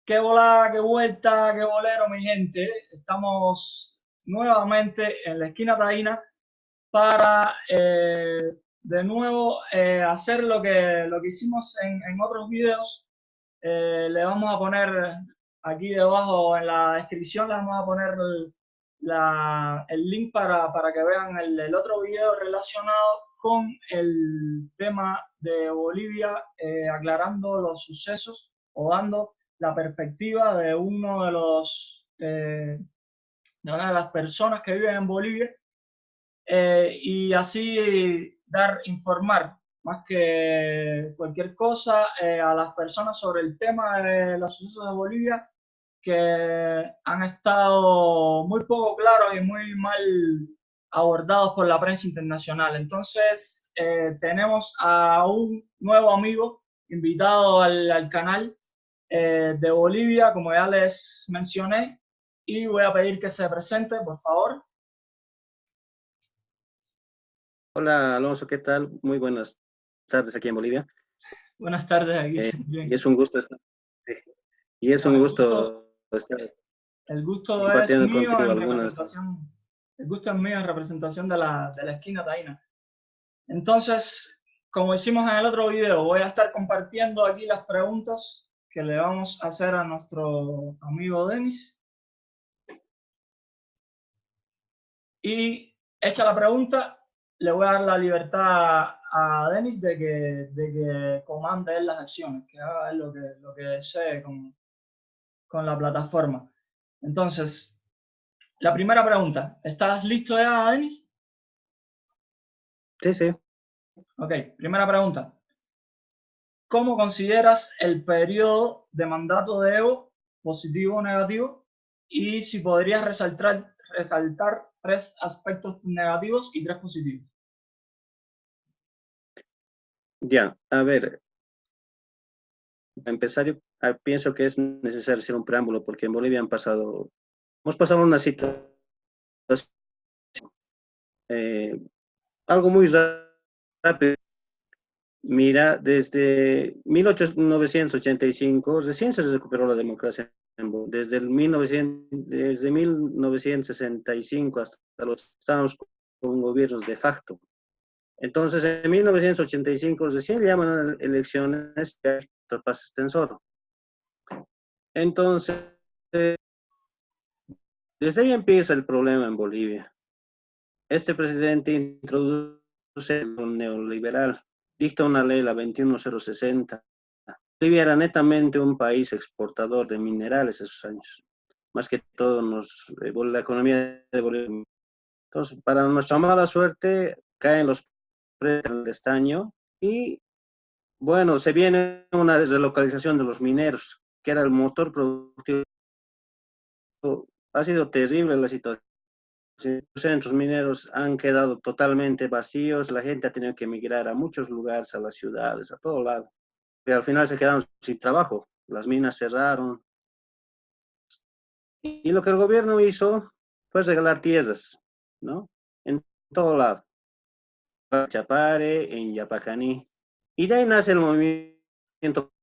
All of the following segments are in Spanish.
Qué volada, qué vuelta, qué bolero, mi gente. Estamos nuevamente en la esquina taína para de nuevo hacer lo que hicimos en otros videos. Le vamos a poner aquí debajo en la descripción, le vamos a poner el link para que vean el otro video relacionado con el tema de Bolivia, aclarando los sucesos o dando la perspectiva de de una de las personas que viven en Bolivia, y así informar más que cualquier cosa a las personas sobre el tema de los sucesos de Bolivia, que han estado muy poco claros y muy mal abordados por la prensa internacional. Entonces, tenemos a un nuevo amigo invitado al canal de Bolivia, como ya les mencioné, y voy a pedir que se presente, por favor. Hola Alonso, ¿qué tal? Muy buenas tardes aquí en Bolivia. Buenas tardes, aquí Y bien. es un gusto estar, y es No, un gusto estar el gusto es compartiendo mío contigo en algunas. representación, el gusto es mío en representación de la esquina taína. Entonces, como hicimos en el otro video, voy a estar compartiendo aquí las preguntas que le vamos a hacer a nuestro amigo Denis. Y hecha la pregunta, le voy a dar la libertad a Denis de que comande él las acciones, que haga él lo que desee con la plataforma. Entonces, la primera pregunta, ¿estás listo ya, Denis? Sí, sí. Ok, primera pregunta. ¿Cómo consideras el periodo de mandato de Evo, positivo o negativo? Y si podrías resaltar tres aspectos negativos y tres positivos. Ya, a ver, para empezar, yo pienso que es necesario hacer un preámbulo porque en Bolivia hemos pasado una situación, eh, algo muy rápido. Mira, desde 1985 recién se recuperó la democracia en Bolivia. Desde 1965 hasta estábamos con gobiernos de facto. Entonces, en 1985 recién llaman a elecciones y hay tropas extensor. Entonces, desde ahí empieza el problema en Bolivia. Este presidente introduce el neoliberal, dicta una ley, la 21060. Bolivia era netamente un país exportador de minerales esos años. Más que todo, la economía de Bolivia. Entonces, para nuestra mala suerte, caen los precios del estaño y, bueno, se viene una deslocalización de los mineros, que era el motor productivo. Ha sido terrible la situación. Los centros mineros han quedado totalmente vacíos, la gente ha tenido que emigrar a muchos lugares, a las ciudades, a todo lado. Y al final se quedaron sin trabajo, las minas cerraron. Y lo que el gobierno hizo fue regalar tierras, ¿no? En todo lado. En Chapare, en Yapacaní. Y de ahí nace el movimiento.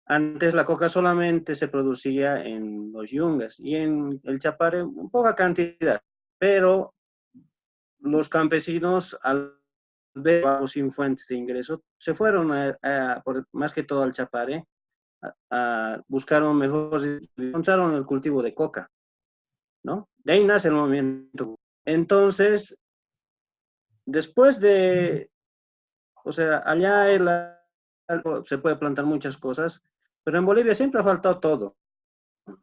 Antes la coca solamente se producía en los yungas y en el Chapare en poca cantidad, pero los campesinos al ver sin fuentes de ingreso se fueron más que todo al Chapare a buscar un mejor, encontraron el cultivo de coca, ¿no? De ahí nace el movimiento. Entonces, después de, o sea, se puede plantar muchas cosas, pero en Bolivia siempre ha faltado todo.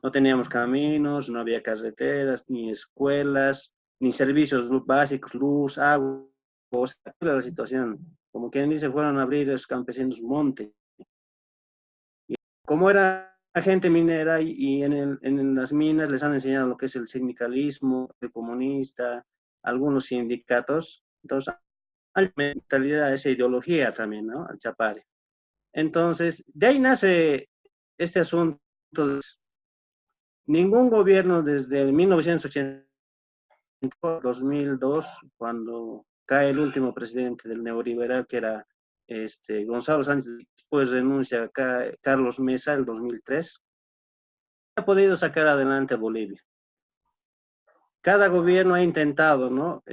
No teníamos caminos, no había carreteras, ni escuelas, ni servicios básicos, luz, agua. O sea, la situación. Como quien dice, fueron a abrir los campesinos monte. Y como era gente minera y en las minas les han enseñado lo que es el sindicalismo, el comunista, algunos sindicatos. Entonces, hay mentalidad, esa ideología también, ¿no? Al Chapare. Entonces, de ahí nace este asunto. Ningún gobierno desde 1980, 2002, cuando cae el último presidente del neoliberal, que era Gonzalo Sánchez, después renuncia acá Carlos Mesa, el 2003. ha podido sacar adelante a Bolivia. Cada gobierno ha intentado, ¿no?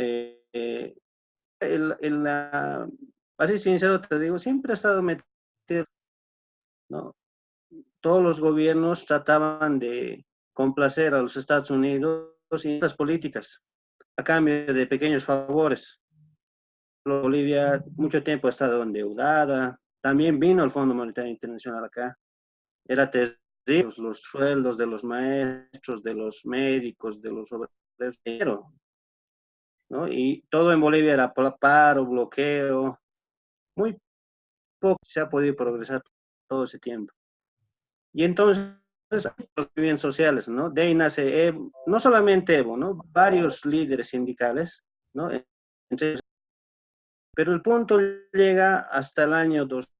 Así sincero te digo, siempre ha estado metido, ¿no? Todos los gobiernos trataban de complacer a los Estados Unidos y las políticas a cambio de pequeños favores. Bolivia mucho tiempo ha estado endeudada, también vino el Fondo Monetario Internacional acá, era terrible los sueldos de los maestros, de los médicos, de los obreros, ¿no? Y todo en Bolivia era paro, bloqueo, muy poco se ha podido progresar todo ese tiempo. Y entonces, los movimientos sociales, ¿no? De ahí nace Evo, no solamente Evo, ¿no? Varios líderes sindicales, ¿no? Entonces, pero el punto llega hasta el año 2000,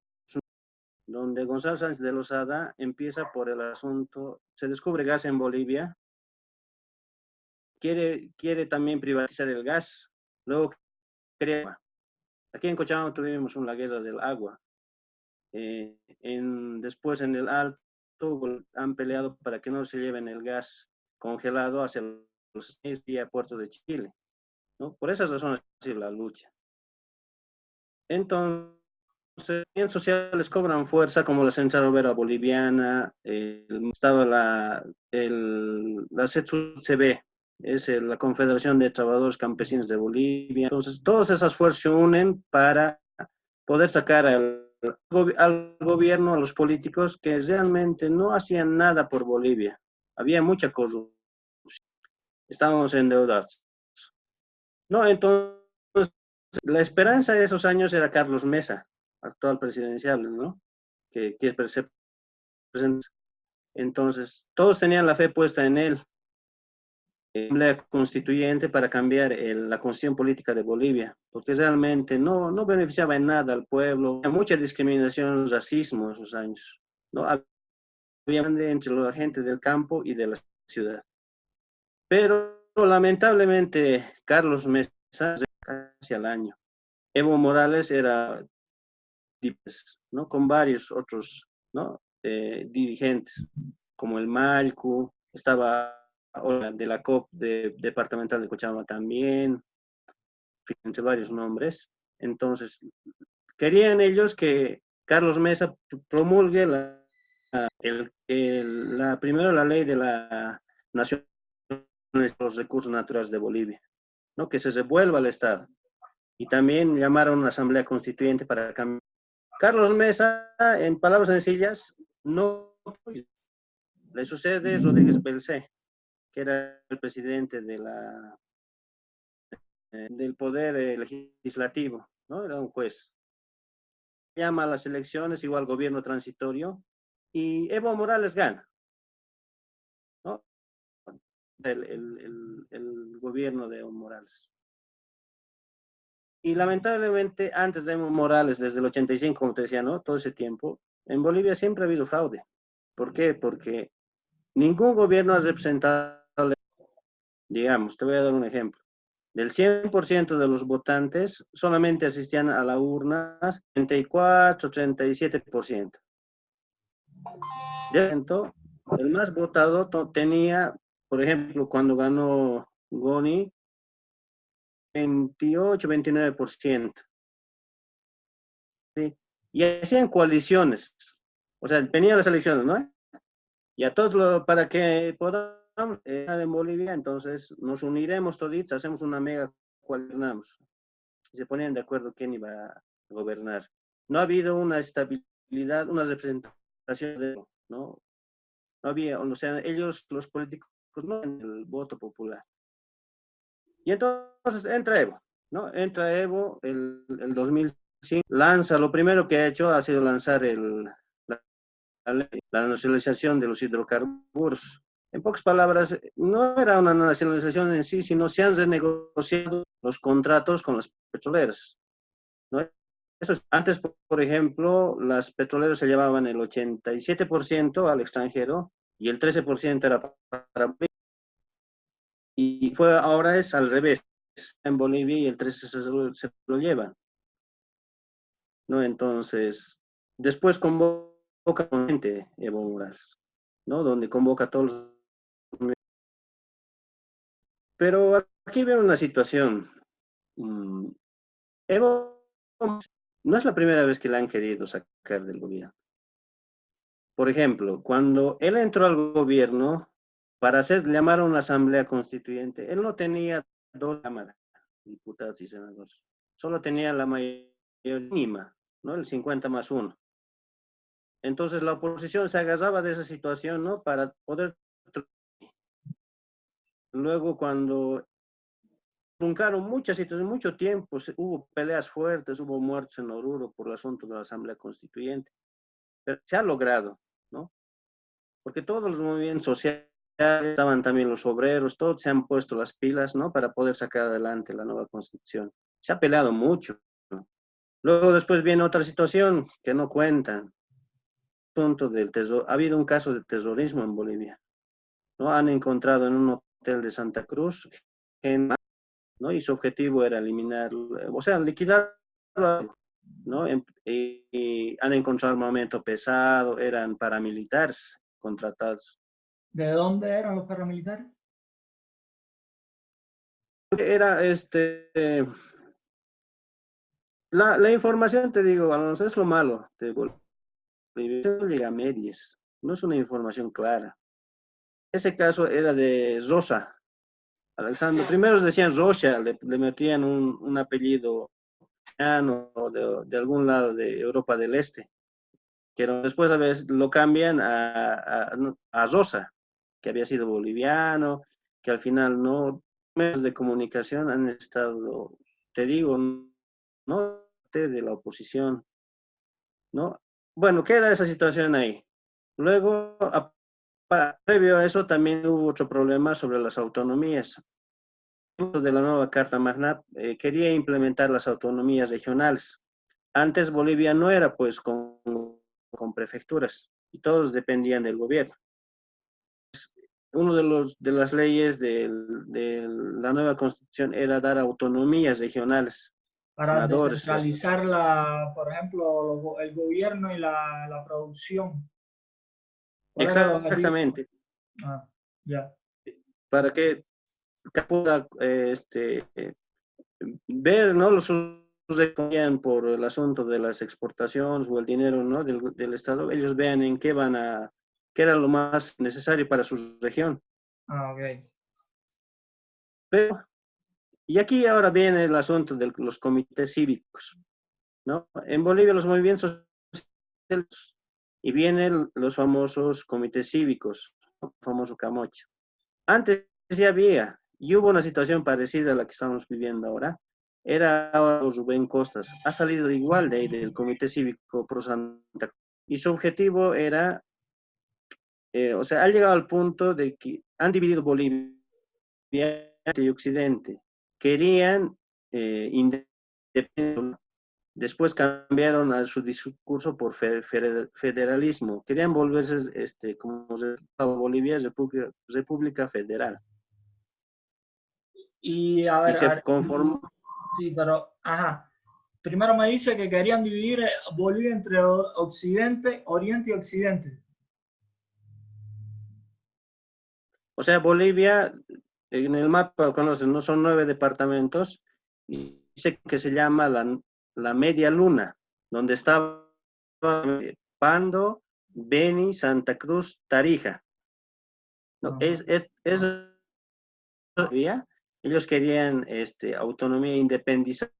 donde Gonzalo Sánchez de Lozada empieza por el asunto, se descubre gas en Bolivia, quiere también privatizar el gas, luego crea, aquí en Cochabamba tuvimos la guerra del agua, después en el Alto han peleado para que no se lleven el gas congelado hacia los Estados Unidos y a Puerto de Chile, ¿no? Por esas razones ha sido la lucha. Entonces, los movimientos sociales cobran fuerza, como la Central Obrera Boliviana, estaba la CETUCB, es la Confederación de Trabajadores Campesinos de Bolivia. Entonces, todas esas fuerzas se unen para poder sacar al gobierno, a los políticos que realmente no hacían nada por Bolivia. Había mucha corrupción. Estábamos endeudados. No, entonces, la esperanza de esos años era Carlos Mesa, actual presidencial, ¿no? Que se presenta. Entonces, todos tenían la fe puesta en él, la constituyente para cambiar la constitución política de Bolivia, porque realmente no beneficiaba en nada al pueblo. Había mucha discriminación, racismo en esos años, ¿no? Había entre la gente del campo y de la ciudad. Pero lamentablemente, Carlos Mesa casi al año. Evo Morales era, ¿no? Con varios otros, ¿no? Dirigentes, como el Malcu, estaba de la COP departamental de Cochabamba también, entre varios nombres. Entonces, querían ellos que Carlos Mesa promulgue primero la ley de la nación de los recursos naturales de Bolivia, ¿no? Que se revuelva el Estado. Y también llamaron a una asamblea constituyente para cambiar. Carlos Mesa, en palabras sencillas, no le sucede Rodríguez Belcé, que era el presidente del poder legislativo, ¿no? Era un juez. Llama a las elecciones, igual gobierno transitorio, y Evo Morales gana, ¿no? El gobierno de Evo Morales. Y lamentablemente, antes de Evo Morales, desde el 85, como te decía, ¿no? Todo ese tiempo, en Bolivia siempre ha habido fraude. ¿Por qué? Porque ningún gobierno ha representado, digamos, te voy a dar un ejemplo. Del 100% de los votantes, solamente asistían a la urna 34, 37%. El más votado tenía, por ejemplo, cuando ganó Goni, 28, 29%. ¿Sí? Y hacían coaliciones. O sea, venían las elecciones, ¿no? Y a todos, para que podamos en Bolivia, entonces nos uniremos toditos, hacemos una mega coalición. Y se ponían de acuerdo quién iba a gobernar. No ha habido una estabilidad, una representación, ¿no? No había, o sea, ellos, los políticos, no tienen el voto popular. Y entonces entra Evo, ¿no? Entra Evo el 2005, lanza, lo primero que ha hecho ha sido lanzar la nacionalización de los hidrocarburos. En pocas palabras, no era una nacionalización en sí, sino se han renegociado los contratos con las petroleras, ¿no? Antes, por ejemplo, las petroleras se llevaban el 87% al extranjero y el 13% era para y ahora es al revés, en Bolivia y el 13% se lo llevan, ¿no? Entonces, después convoca gente Evo Morales. ¿no? Donde convoca a todos los... Pero aquí veo una situación. mm, Evo no es la primera vez que la han querido sacar del gobierno. Por ejemplo, cuando él entró al gobierno para llamar a una asamblea constituyente, él no tenía dos cámaras, diputados y senadores, solo tenía la mayoría mínima, ¿no? El 50+1. Entonces la oposición se agarraba de esa situación, ¿no? Para poder... Luego cuando truncaron muchas situaciones, mucho tiempo, hubo peleas fuertes, hubo muertes en Oruro por el asunto de la asamblea constituyente, pero se ha logrado, ¿no? Porque todos los movimientos sociales, estaban también los obreros, todos se han puesto las pilas, ¿no? Para poder sacar adelante la nueva constitución. Se ha peleado mucho, ¿no? Luego después viene otra situación que no cuentan. Ha habido un caso de terrorismo en Bolivia, ¿no? Han encontrado en un hotel de Santa Cruz, ¿no? Y su objetivo era eliminar, o sea, liquidar, ¿no? Y han encontrado armamento pesado, eran paramilitares contratados. ¿De dónde eran los paramilitares? Era la información, te digo, Alonso, es lo malo de Bolivia, no llega a medias, no es una información clara. Ese caso era de Rosa, Alexandro. Primero decían Rocha, le metían un apellido de algún lado de Europa del Este, pero después a veces lo cambian a Rosa, que había sido boliviano, que al final no, medios de comunicación han estado, te digo, ¿no? De la oposición, ¿no? Bueno, queda esa situación ahí. Luego, previo a eso, también hubo otro problema sobre las autonomías. De la nueva Carta Magna quería implementar las autonomías regionales. Antes Bolivia no era pues con prefecturas y todos dependían del gobierno. Uno de las leyes de la nueva constitución era dar autonomías regionales, Para senadores. descentralizar, por ejemplo, el gobierno y la producción. ¿Cuál era el objetivo? Exactamente, Ah, ya. para que pueda ver, ¿no? Los recogían por el asunto de las exportaciones o el dinero, ¿no? Del Estado, ellos vean en qué era lo más necesario para su región. Ah, ok. Pero, y aquí ahora viene el asunto de los comités cívicos, ¿no? En Bolivia los movimientos sociales, y vienen los famosos comités cívicos, ¿no? El famoso Camocha. Antes ya había, y hubo una situación parecida a la que estamos viviendo ahora. Era Rubén Costas, ha salido igual de ahí del Comité Cívico Pro Santa Cruz. Y su objetivo era, o sea, ha llegado al punto de que han dividido Bolivia y Occidente. Querían independencia. Después cambiaron a su discurso por federalismo. Querían volverse como Bolivia, República Federal. Y a Y ver, se conformó. sí, pero, ajá. Primero me dice que querían dividir Bolivia entre Occidente, Oriente y Occidente. O sea, Bolivia, en el mapa, conocen, ¿no? Son 9 departamentos, y dice que se llama la Media Luna, donde estaba Pando, Beni, Santa Cruz, Tarija. No, ellos querían autonomía, independizarse.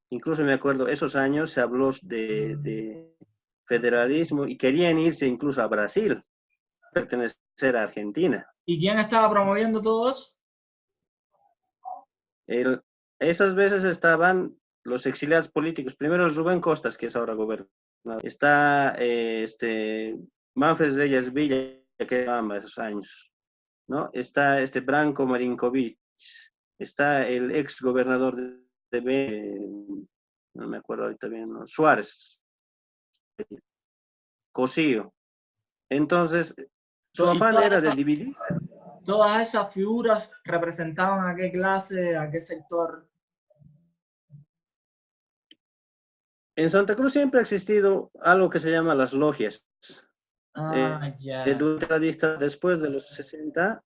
Incluso me acuerdo, esos años se habló de federalismo y querían irse incluso a Brasil, pertenecer a Argentina. ¿Y quién estaba promoviendo todo eso? Esas veces estaban los exiliados políticos. Primero el Rubén Costas, que es ahora gobernador. Está Manfred Reyes Villa, que ama esos años, ¿no? Está Branko Marinkovic. Está el ex gobernador no me acuerdo ahorita bien, ¿no? Suárez, Cosío. Entonces, su afán era de dividir. Todas esas figuras representaban a qué clase, a qué sector. En Santa Cruz siempre ha existido algo que se llama las logias, Ya. Durante la dictadura, después de los 60,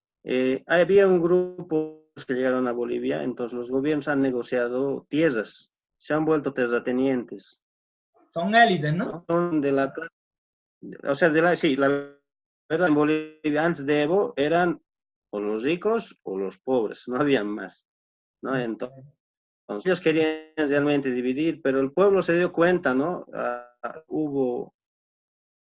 había un grupo que llegaron a Bolivia, entonces los gobiernos han negociado tierras, se han vuelto terratenientes, Son élites, ¿no? ¿no? Son de la, o sea, sí, la verdad en Bolivia antes de Evo eran o los ricos o los pobres, no habían más, ¿no? Entonces ellos querían realmente dividir, pero el pueblo se dio cuenta, ¿no?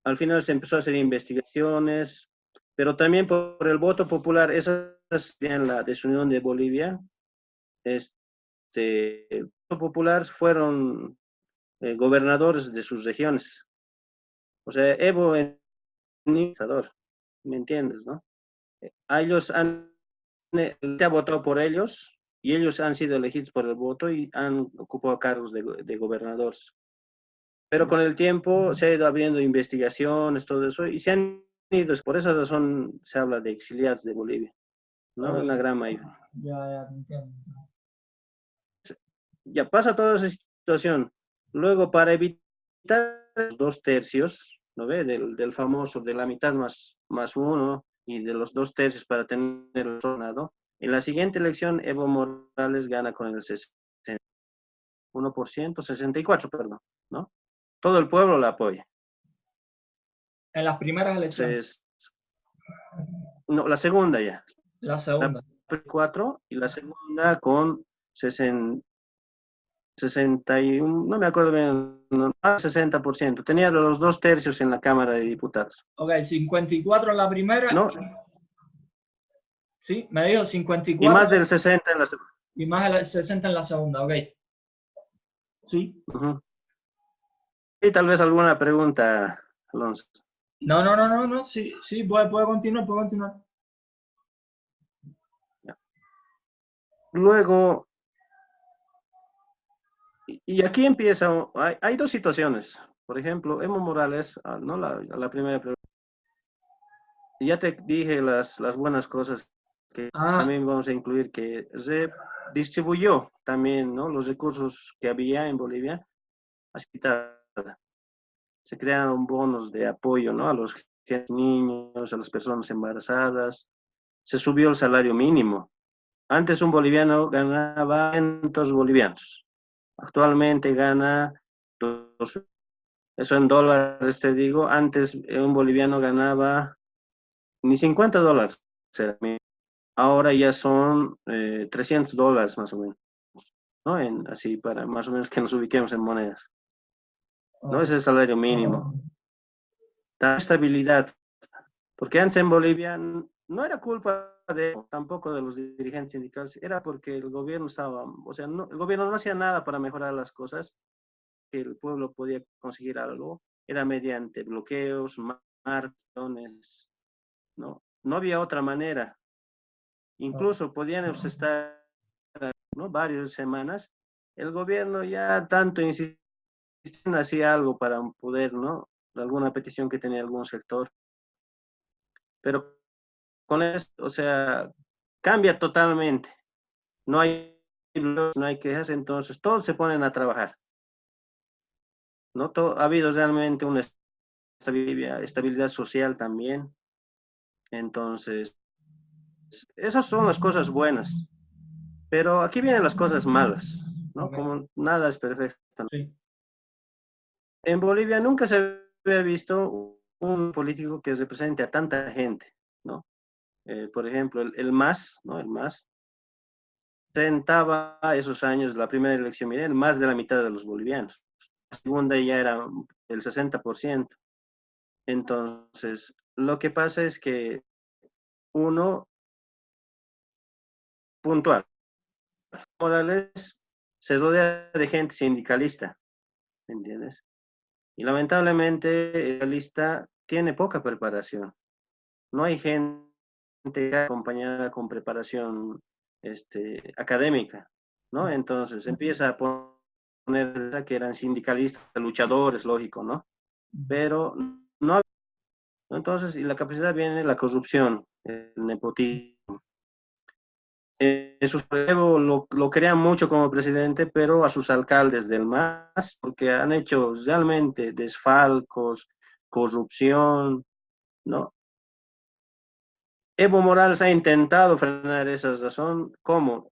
Al final se empezó a hacer investigaciones, pero también por el voto popular, esa sería la desunión de Bolivia. El voto popular fueron gobernadores de sus regiones. O sea, Evo es un dictador, ¿me entiendes, no? A ellos ha votado por ellos y ellos han sido elegidos por el voto y han ocupado cargos de gobernadores. Pero con el tiempo se ha ido abriendo investigaciones, todo eso, y se han ido, por esa razón se habla de exiliados de Bolivia, ¿no? Ok. Una gran mayoría. Ya, te entiendo. Ya pasa toda esa situación. Luego, para evitar los 2 tercios, ¿no ve? Del famoso, de la mitad más uno, y de los 2 tercios para tener el sonado, en la siguiente elección Evo Morales gana con el 61%, 64, perdón, ¿no? Todo el pueblo la apoya. En las primeras elecciones. Entonces, no, la segunda ya. La La segunda. 4 y la segunda con 61, no me acuerdo bien, no, 60%. Tenía los 2 tercios en la Cámara de Diputados. Ok, 54 en la primera. ¿No? Sí, me dijo Y 54 más del 60 en la segunda. y más de 60 en la segunda, ok. Sí. Uh-huh. Y tal vez alguna pregunta, Alonso. No. Sí, puede continuar, puede continuar. Luego, y aquí empieza, hay 2 situaciones. Por ejemplo, Evo Morales, ¿no? La primera pregunta. Ya te dije las buenas cosas que también vamos a incluir, que se distribuyó también, ¿no? Los recursos que había en Bolivia. Así se crearon bonos de apoyo, ¿no? A los niños, a las personas embarazadas. Se subió el salario mínimo. Antes un boliviano ganaba 500 bolivianos. Actualmente gana, eso en dólares te digo, antes un boliviano ganaba ni $50. Ahora ya son $300 más o menos, ¿no? Así para más o menos que nos ubiquemos en monedas, ¿no? Ese es el salario mínimo. Da estabilidad, porque antes en Bolivia no era culpa tampoco de los dirigentes sindicales, era porque el gobierno estaba, o sea, el gobierno no hacía nada para mejorar las cosas, que el pueblo podía conseguir algo, era mediante bloqueos, maratones, ¿no? No había otra manera. Incluso podían estar, ¿no? Varias semanas, el gobierno ya tanto insistía, hacía algo para poder, ¿no? Alguna petición que tenía algún sector, pero con esto, o sea, cambia totalmente. No hay, no hay quejas, entonces todos se ponen a trabajar, ¿no? Ha habido realmente una estabilidad social también, entonces, esas son las cosas buenas, pero aquí vienen las cosas malas, ¿no? Okay. Como nada es perfecto, ¿no? Sí. En Bolivia nunca se había visto un político que represente a tanta gente, ¿no? Por ejemplo, el MAS, ¿no? El MAS presentaba esos años, la primera elección, miren, más de la mitad de los bolivianos. La segunda ya era el 60%. Entonces, lo que pasa es que uno, puntual, Morales se rodea de gente sindicalista, ¿me entiendes? Y lamentablemente el sindicalista tiene poca preparación. No hay gente acompañada con preparación académica, ¿no? Entonces empieza a poner que eran sindicalistas, luchadores, lógico, ¿no? Pero no, entonces, y la capacidad viene la corrupción, el nepotismo. Jesús Evo lo crean mucho como presidente, pero a sus alcaldes del MAS, porque han hecho realmente desfalcos, corrupción, ¿no? Evo Morales ha intentado frenar esa razón. ¿Cómo?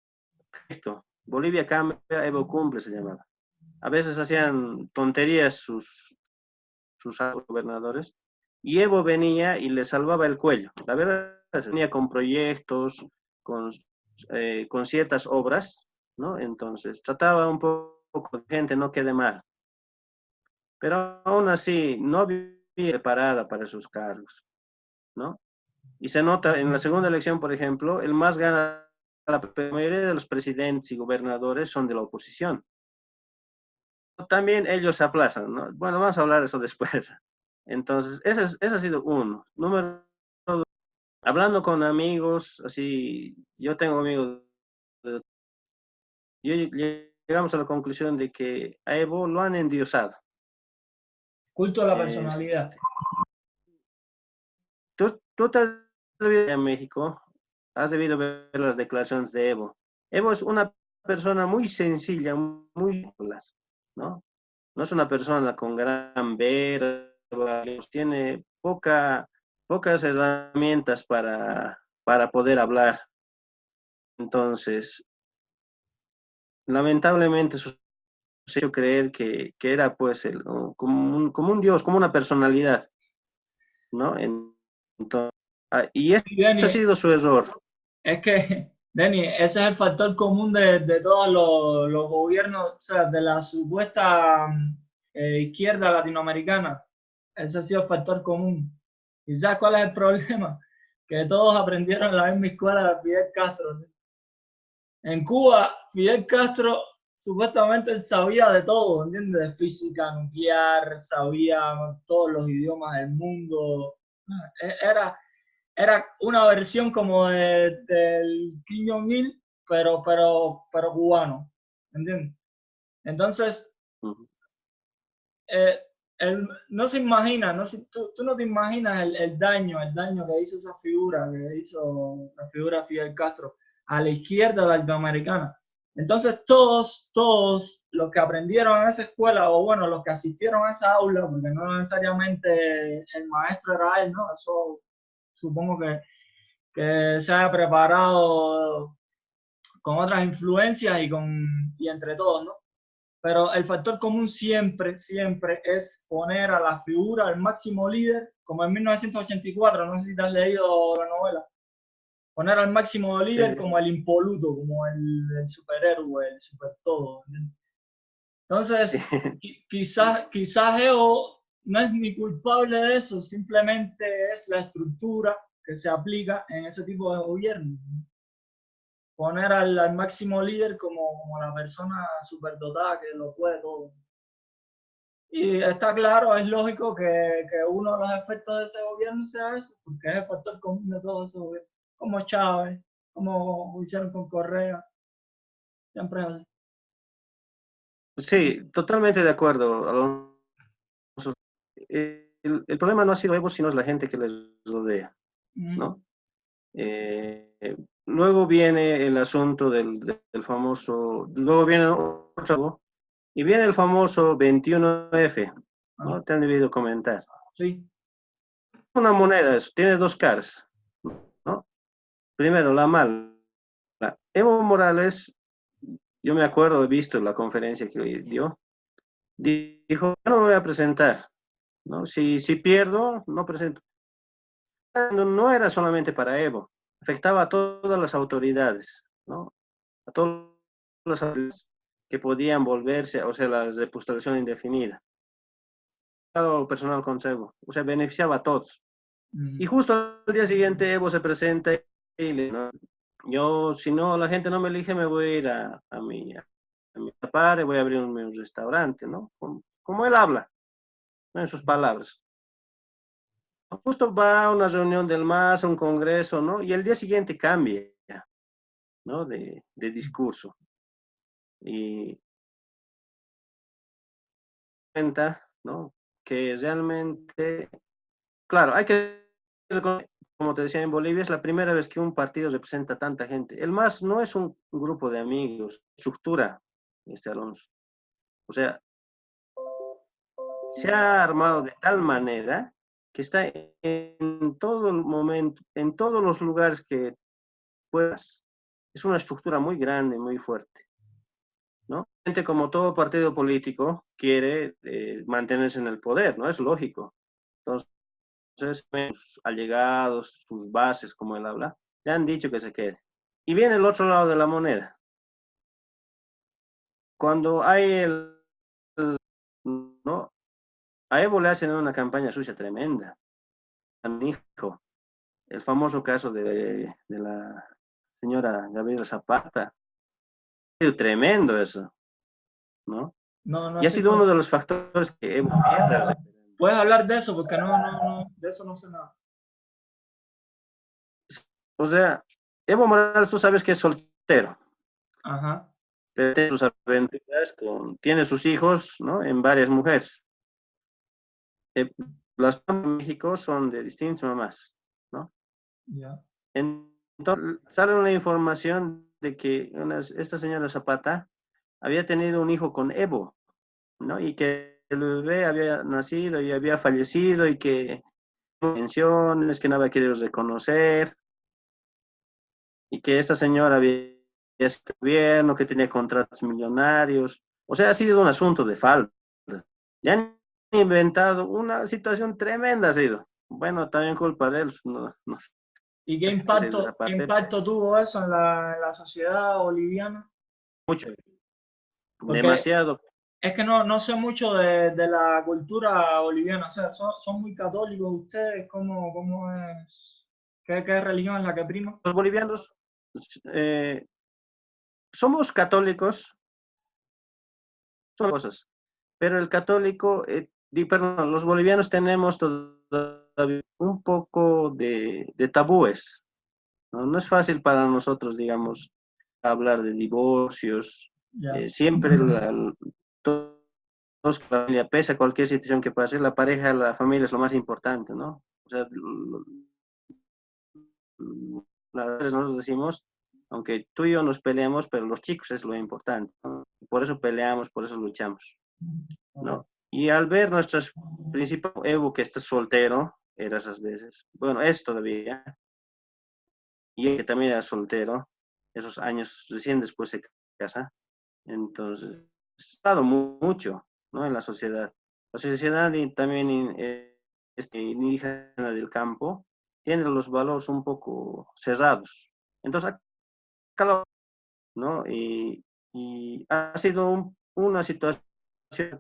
Correcto. Bolivia cambia, Evo cumple, se llamaba. A veces hacían tonterías sus gobernadores, y Evo venía y le salvaba el cuello. La verdad, venía con proyectos, con ciertas obras, ¿no? Entonces, trataba un poco de gente no quede mal. Pero aún así, no había preparada para esos cargos, ¿no? Y se nota en la segunda elección, por ejemplo, el más gana, la mayoría de los presidentes y gobernadores son de la oposición. También ellos se aplazan, ¿no? Bueno, vamos a hablar de eso después. Entonces, ese ha sido uno. Número dos, hablando con amigos, así, yo tengo amigos, llegamos a la conclusión de que a Evo lo han endiosado. Culto a la Es- personalidad. tú te has debido ir a México, has debido ver las declaraciones de Evo. Evo es una persona muy sencilla, muy popular, ¿no? No es una persona con gran verba, tiene pocas herramientas para poder hablar. Entonces, lamentablemente, eso se hizo creer que era pues como un dios, como una personalidad, ¿no? Entonces, y ese Y ha Denny, sido su error. es que, Denny, ese es el factor común de todos los gobiernos, o sea, de la supuesta izquierda latinoamericana. Ese ha sido el factor común. ¿Y sabes cuál es el problema? Que todos aprendieron en la misma escuela de Fidel Castro, ¿no? En Cuba, Fidel Castro supuestamente sabía de todo, ¿entiendes? De física nuclear, sabía todos los idiomas del mundo. Era, era una versión como del Kim Jong-il, pero cubano, ¿entiendes? Entonces, Ujú. eh, no se imagina, tú no te imaginas el daño que hizo esa figura, que hizo la figura de Fidel Castro a la izquierda latinoamericana. Entonces todos los que aprendieron en esa escuela, o bueno, los que asistieron a esa aula, porque no necesariamente el maestro era él, ¿no? Eso supongo que se haya preparado con otras influencias y entre todos, ¿no? Pero el factor común siempre es poner a la figura, al máximo líder, como en 1984, no sé si te has leído la novela, poner al máximo líder Sí. como el impoluto, como el superhéroe, el super todo. Entonces, quizás Evo no es ni culpable de eso, simplemente es la estructura que se aplica en ese tipo de gobierno. Poner al máximo líder como la persona superdotada que lo puede todo. Y está claro, es lógico que uno de los efectos de ese gobierno sea eso, porque es el factor común de todo ese gobierno. Como Chávez, como hicieron con Correa, siempre es así. Sí, totalmente de acuerdo, Alonso. El problema no ha sido Evo, sino es la gente que les rodea, Ujú. ¿no? Eh, luego viene el asunto del famoso, luego viene otro, y viene el famoso 21F, Ah, ¿no? Te han debido comentar. sí. Una moneda, eso, tiene dos caras, ¿no? Primero, la mala. Evo Morales, yo me acuerdo, he visto la conferencia que dio, dijo, yo no me voy a presentar, ¿no? Si pierdo, no presento. No era solamente para Evo, afectaba a todas las autoridades, ¿no? A todas las autoridades que podían volverse, o sea, la repostergación indefinida. Todo personal con Evo, o sea, beneficiaba a todos. Y Ujú. justo al día siguiente Evo se presenta y le, ¿no? Yo, si no, la gente no me elige, me voy a ir a mi padre, voy a abrir un restaurante, ¿no? Como él habla, ¿no? En sus palabras. Justo va a una reunión del MAS, a un congreso, ¿no? Y el día siguiente cambia, ¿no? De discurso. Y cuenta, ¿no? Que realmente, claro, hay que reconocer, como te decía, en Bolivia es la primera vez que un partido representa a tanta gente. El MAS no es un grupo de amigos, estructura, Alonso. O sea, se ha armado de tal manera que está en todo el momento, en todos los lugares que puedas. Es una estructura muy grande, muy fuerte, ¿no? Gente, como todo partido político, quiere mantenerse en el poder, ¿no? Es lógico. Entonces, sus allegados, sus bases, como él habla, le han dicho que se quede. Y viene el otro lado de la moneda. Cuando hay ¿no? A Evo le hacen una campaña sucia tremenda. Hijo, el famoso caso de la señora Gabriela Zapata. Ha sido tremendo eso, ¿no? No, no Y ha estoy sido muy... uno de los factores que Evo pierde. ¿Puedes hablar de eso? Porque no, de eso no sé nada. O sea, Evo Morales, tú sabes que es soltero, Ajá, pero tiene sus aventuras, tiene sus hijos, ¿no? En varias mujeres. Eh, las en México son de distintas mamás, ¿no? ya. Entonces, sale una información de que esta señora Zapata había tenido un hijo con Evo, ¿no? Y que el bebé había nacido y había fallecido y que menciones que no había querido reconocer y que esta señora había sido gobierno, que tenía contratos millonarios. O sea, ha sido un asunto de falda. Ya han inventado una situación tremenda, ha sido. Bueno, también culpa de él, no sé ¿Y qué qué de esa qué parte, pero impacto tuvo eso en la sociedad boliviana? mucho, Porque demasiado. es que no sé mucho de la cultura boliviana. O sea, son muy católicos ustedes. ¿Cómo es? ¿Qué religión es la que prima? Los bolivianos eh, somos católicos, son cosas, pero el católico, perdón, los bolivianos tenemos todavía un poco de tabúes, ¿no? No es fácil para nosotros, digamos, hablar de divorcios. Ya. Siempre todos, la familia, pese a cualquier situación que pase, la pareja, la familia es lo más importante, ¿no? O sea, nosotros decimos, aunque tú y yo nos peleamos, pero los chicos es lo importante, ¿no? Por eso peleamos, por eso luchamos, Ok. ¿no? Y al ver nuestros principales, Evo, que está soltero, era esas veces, bueno, es todavía, y él que también era soltero, esos años recién después se casa, entonces, ha estado mucho, ¿no? En la sociedad. La sociedad y también indígena del campo tiene los valores un poco cerrados. Entonces, acá ¿no? Y ha sido una situación,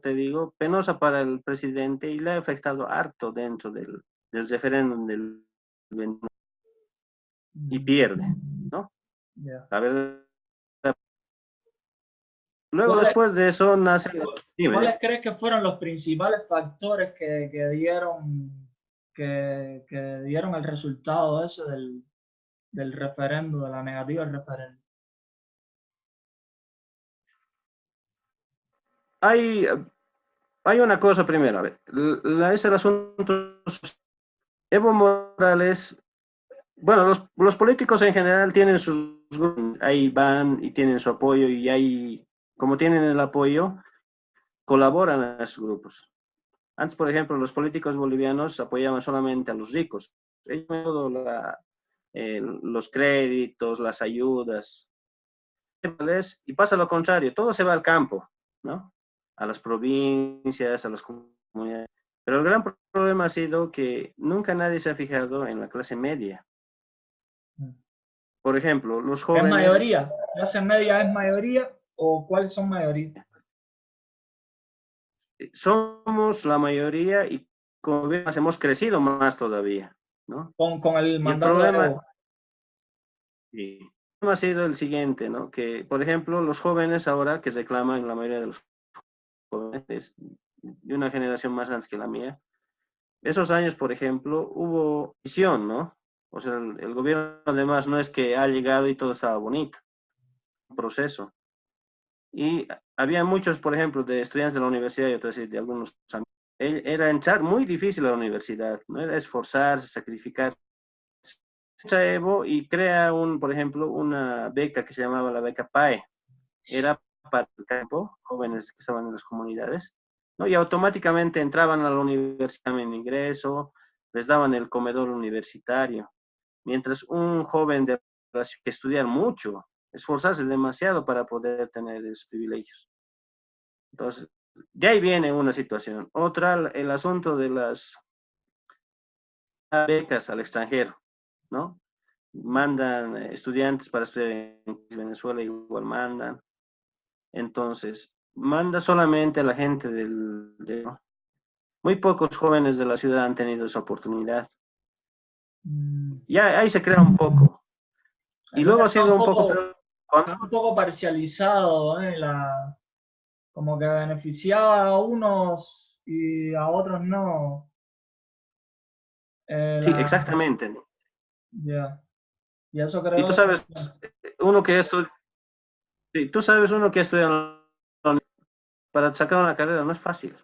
te digo, penosa para el presidente y le ha afectado harto dentro del referéndum del 21 y pierde, ¿no? Ya. La verdad. Luego, ¿Cuáles, después de eso, nace la... Dime. ¿Cuáles crees que fueron los principales factores que dieron el resultado ese del referéndum, de la negativa al referéndum? Hay, hay una cosa primero, a ver, es el asunto. Evo Morales, bueno, los políticos en general tienen sus grupos, ahí van y tienen su apoyo y ahí, como tienen el apoyo, colaboran a esos grupos. Antes, por ejemplo, los políticos bolivianos apoyaban solamente a los ricos. Ellos, los créditos, las ayudas, y pasa lo contrario, todo se va al campo, ¿no? A las provincias, a las comunidades. Pero el gran problema ha sido que nunca nadie se ha fijado en la clase media. Por ejemplo, los ¿Es jóvenes mayoría? ¿Clase media es mayoría o cuáles son mayoría? somos la mayoría y como vemos hemos crecido más todavía, ¿no? Con el Y el mandato de problema, Evo. y ha sido el siguiente, ¿no? Que, por ejemplo, los jóvenes ahora que reclaman, la mayoría de los jóvenes de una generación más antes que la mía, esos años, por ejemplo, hubo visión, ¿no? O sea, el gobierno además no es que ha llegado y todo estaba bonito, un proceso. Y había muchos, por ejemplo, de estudiantes de la universidad y otros de algunos amigos. Era entrar muy difícil a la universidad, ¿no? Era esforzarse, sacrificar. Evo y crea por ejemplo, una beca que se llamaba la beca PAE. Era para el campo, jóvenes que estaban en las comunidades, ¿no? Y automáticamente entraban a la universidad en ingreso, les daban el comedor universitario, mientras un joven de que estudiar mucho, esforzarse demasiado para poder tener esos privilegios. Entonces, de ahí viene una situación. Otra, el asunto de las becas al extranjero, ¿no? Mandan estudiantes para estudiar en Venezuela, igual mandan. Entonces, manda solamente a la gente ¿no? Muy pocos jóvenes de la ciudad han tenido esa oportunidad. Ya ahí se crea un poco. Y Entonces luego ha sido un poco peor. está un poco parcializado, ¿eh? Como que beneficiaba a unos y a otros no. Sí, exactamente. Ya. Y eso Y tú creo que... sabes, uno que estudia, sí, tú sabes uno que estudia para sacar una carrera no es fácil.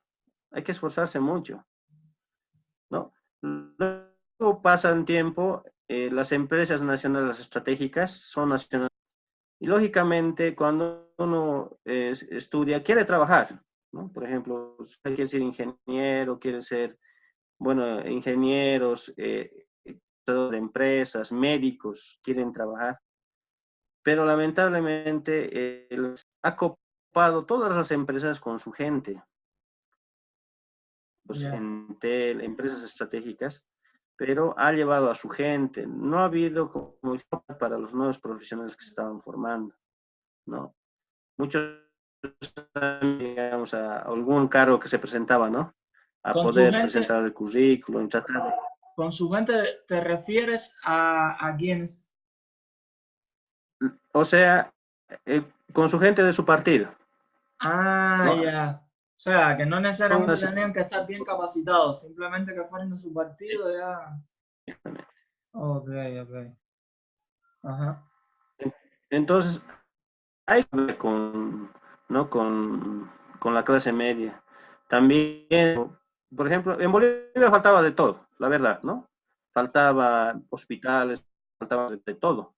Hay que esforzarse mucho, ¿no? Luego pasan tiempo, las empresas nacionales estratégicas son nacionales. Y lógicamente, cuando uno estudia, quiere trabajar, ¿no? Por ejemplo, quiere ser ingeniero, quiere ser, bueno, ingenieros, de empresas, médicos, quieren trabajar. Pero lamentablemente ha copado todas las empresas con su gente. Pues Ya. Entel, empresas estratégicas, pero ha llevado a su gente. No ha habido como para los nuevos profesionales que se estaban formando, ¿no? Muchos, digamos, a algún cargo que se presentaba, ¿no? A Con su poder gente, presentar el currículum, tratar de... con su gente te refieres a quiénes. O sea, con su gente de su partido, Ah, ¿no? ya. O sea, que no necesariamente tenían que estar bien capacitados, simplemente que fueran de su partido ya. Ok, ok. Ajá. Entonces, hay que ver con, ¿no? Con la clase media. También, por ejemplo, en Bolivia faltaba de todo, la verdad, ¿no? Faltaba hospitales, faltaba de todo.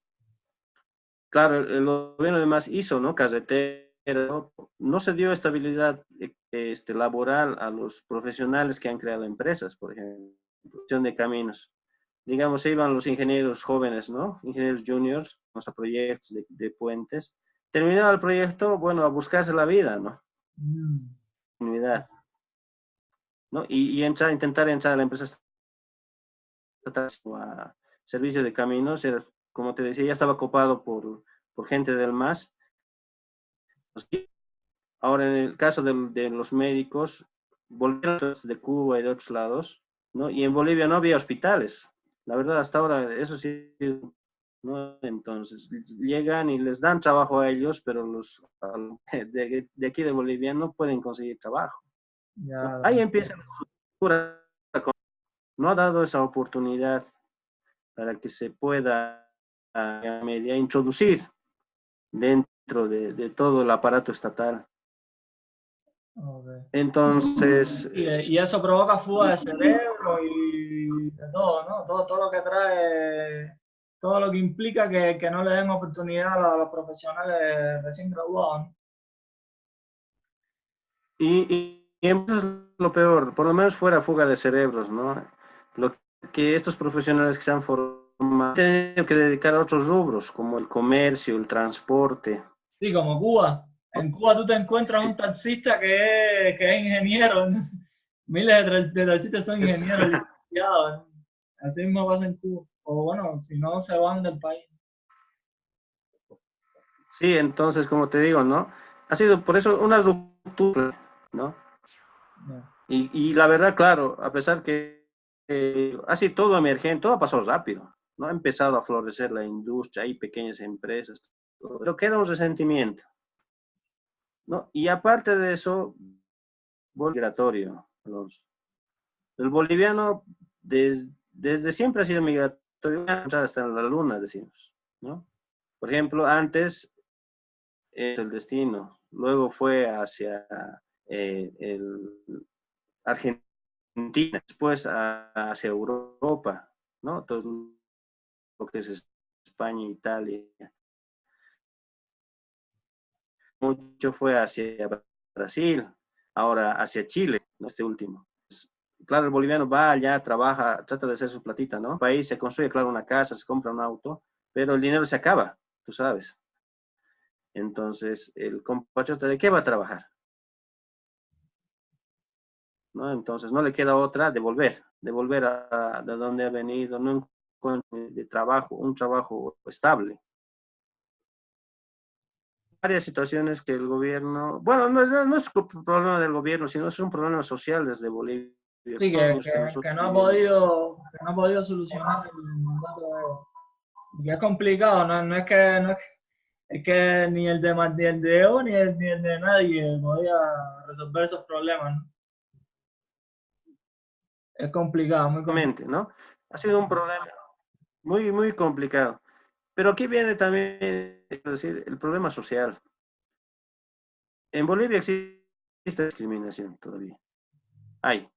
Claro, el gobierno además hizo, ¿no? Carretera, ¿no? No se dio estabilidad laboral a los profesionales que han creado empresas, por ejemplo, gestión de caminos. Digamos, se iban los ingenieros jóvenes, ¿no? Ingenieros juniors, a proyectos de puentes. Terminaba el proyecto, bueno, a buscarse la vida, ¿no? Mm. Unidad, ¿no? Y intentar entrar a la empresa a servicio de caminos, era, como te decía, ya estaba copado por gente del MAS. Ahora, en el caso de los médicos, volvieron de Cuba y de otros lados, ¿no? Y en Bolivia no había hospitales. La verdad, hasta ahora, eso sí, ¿no? Entonces, llegan y les dan trabajo a ellos, pero los de aquí de Bolivia no pueden conseguir trabajo, ¿no? Ya, Ahí empieza la estructura, no ha dado esa oportunidad para que se pueda a media introducir dentro de todo el aparato estatal. ok. Entonces, Y eso provoca fuga de cerebro y de todo, ¿no? Todo lo que trae, todo lo que implica que no le den oportunidad a los profesionales recién graduados, ¿no? y eso es lo peor, por lo menos fuera fuga de cerebros, ¿no? Lo que estos profesionales que se han formado han tenido que dedicar a otros rubros, como el comercio, el transporte. Sí, como Cuba. En Cuba tú te encuentras un taxista que es ingeniero, ¿no? Miles de taxistas son Es, ingenieros licenciados, ¿no? Así mismo pasa en Cuba. O bueno, si no, se van del país. sí, entonces, como te digo, ¿no? Ha sido por eso una ruptura, ¿no? Ya. Y la verdad, claro, a pesar que así todo emergente, todo pasó rápido, ¿no? Ha empezado a florecer la industria, hay pequeñas empresas, pero queda un resentimiento, ¿no? Y aparte de eso, migratorio. El boliviano desde siempre ha sido migratorio, hasta en la luna, decimos, ¿no? Por ejemplo, antes es el destino, luego fue hacia el Argentina, después hacia Europa, ¿no? Todo lo que es España, Italia. Mucho fue hacia Brasil, ahora hacia Chile, ¿no? Este último. claro, el boliviano va allá, trabaja, trata de hacer su platita, ¿no? El país se construye, claro, una casa, se compra un auto, pero el dinero se acaba, tú sabes. Entonces, el compatriota, ¿de qué va a trabajar? ¿No? Entonces, no le queda otra de volver de donde ha venido, no encuentra de trabajo, un trabajo estable. Varias situaciones que el gobierno, bueno, no es un problema del gobierno, sino es un problema social desde Bolivia. Sí, Años que nosotros vivimos. que no ha podido solucionar el mandato de Evo. Y es complicado, es que ni ni el de Evo ni el de nadie podía resolver esos problemas, ¿no? Es complicado, muy complicado. ¿No? Ha sido un problema muy, muy complicado. Pero aquí viene también, es decir, el problema social. En Bolivia existe discriminación todavía. Hay.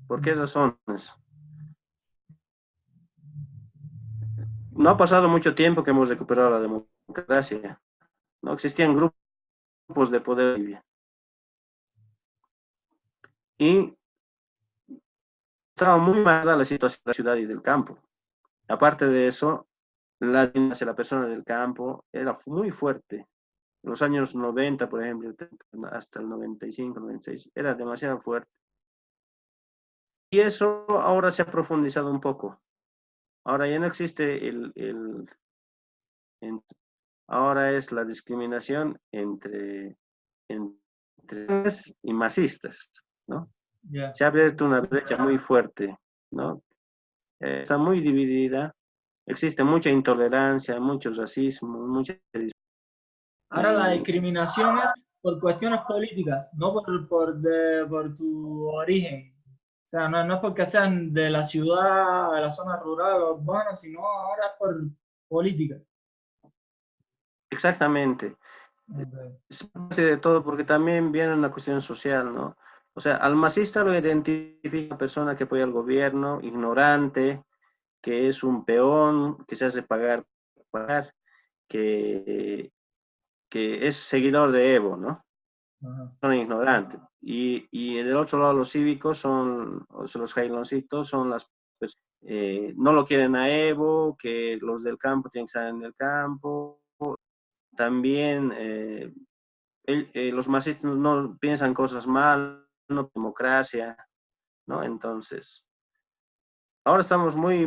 ¿Por qué razones? No ha pasado mucho tiempo que hemos recuperado la democracia. No existían grupos de poder en Bolivia. Y estaba muy mala la situación de la ciudad y del campo. Aparte de eso, la persona del campo era muy fuerte. En los años 90, por ejemplo, hasta el 95, 96, era demasiado fuerte. Y eso ahora se ha profundizado un poco. Ahora ya no existe ahora es la discriminación entre y masistas, ¿no? Ya. Se ha abierto una brecha muy fuerte, ¿no? Está muy dividida, existe mucha intolerancia, mucho racismo, Ahora la y discriminación es por cuestiones políticas, no por tu origen. O sea, no es porque sean de la ciudad, de la zona rural o urbana, sino ahora es por política. exactamente. Okay. Es base de todo porque también viene una cuestión social, ¿no? O sea, al masista lo identifica una persona que apoya al gobierno, ignorante, que es un peón, que se hace pagar, que, que es seguidor de Evo, ¿no? Ajá. Son ignorantes. Y del otro lado los cívicos son, o sea, los jailoncitos son las personas, no lo quieren a Evo, que los del campo tienen que estar en el campo. También los masistas no piensan cosas mal, no democracia, ¿no? Entonces, ahora estamos muy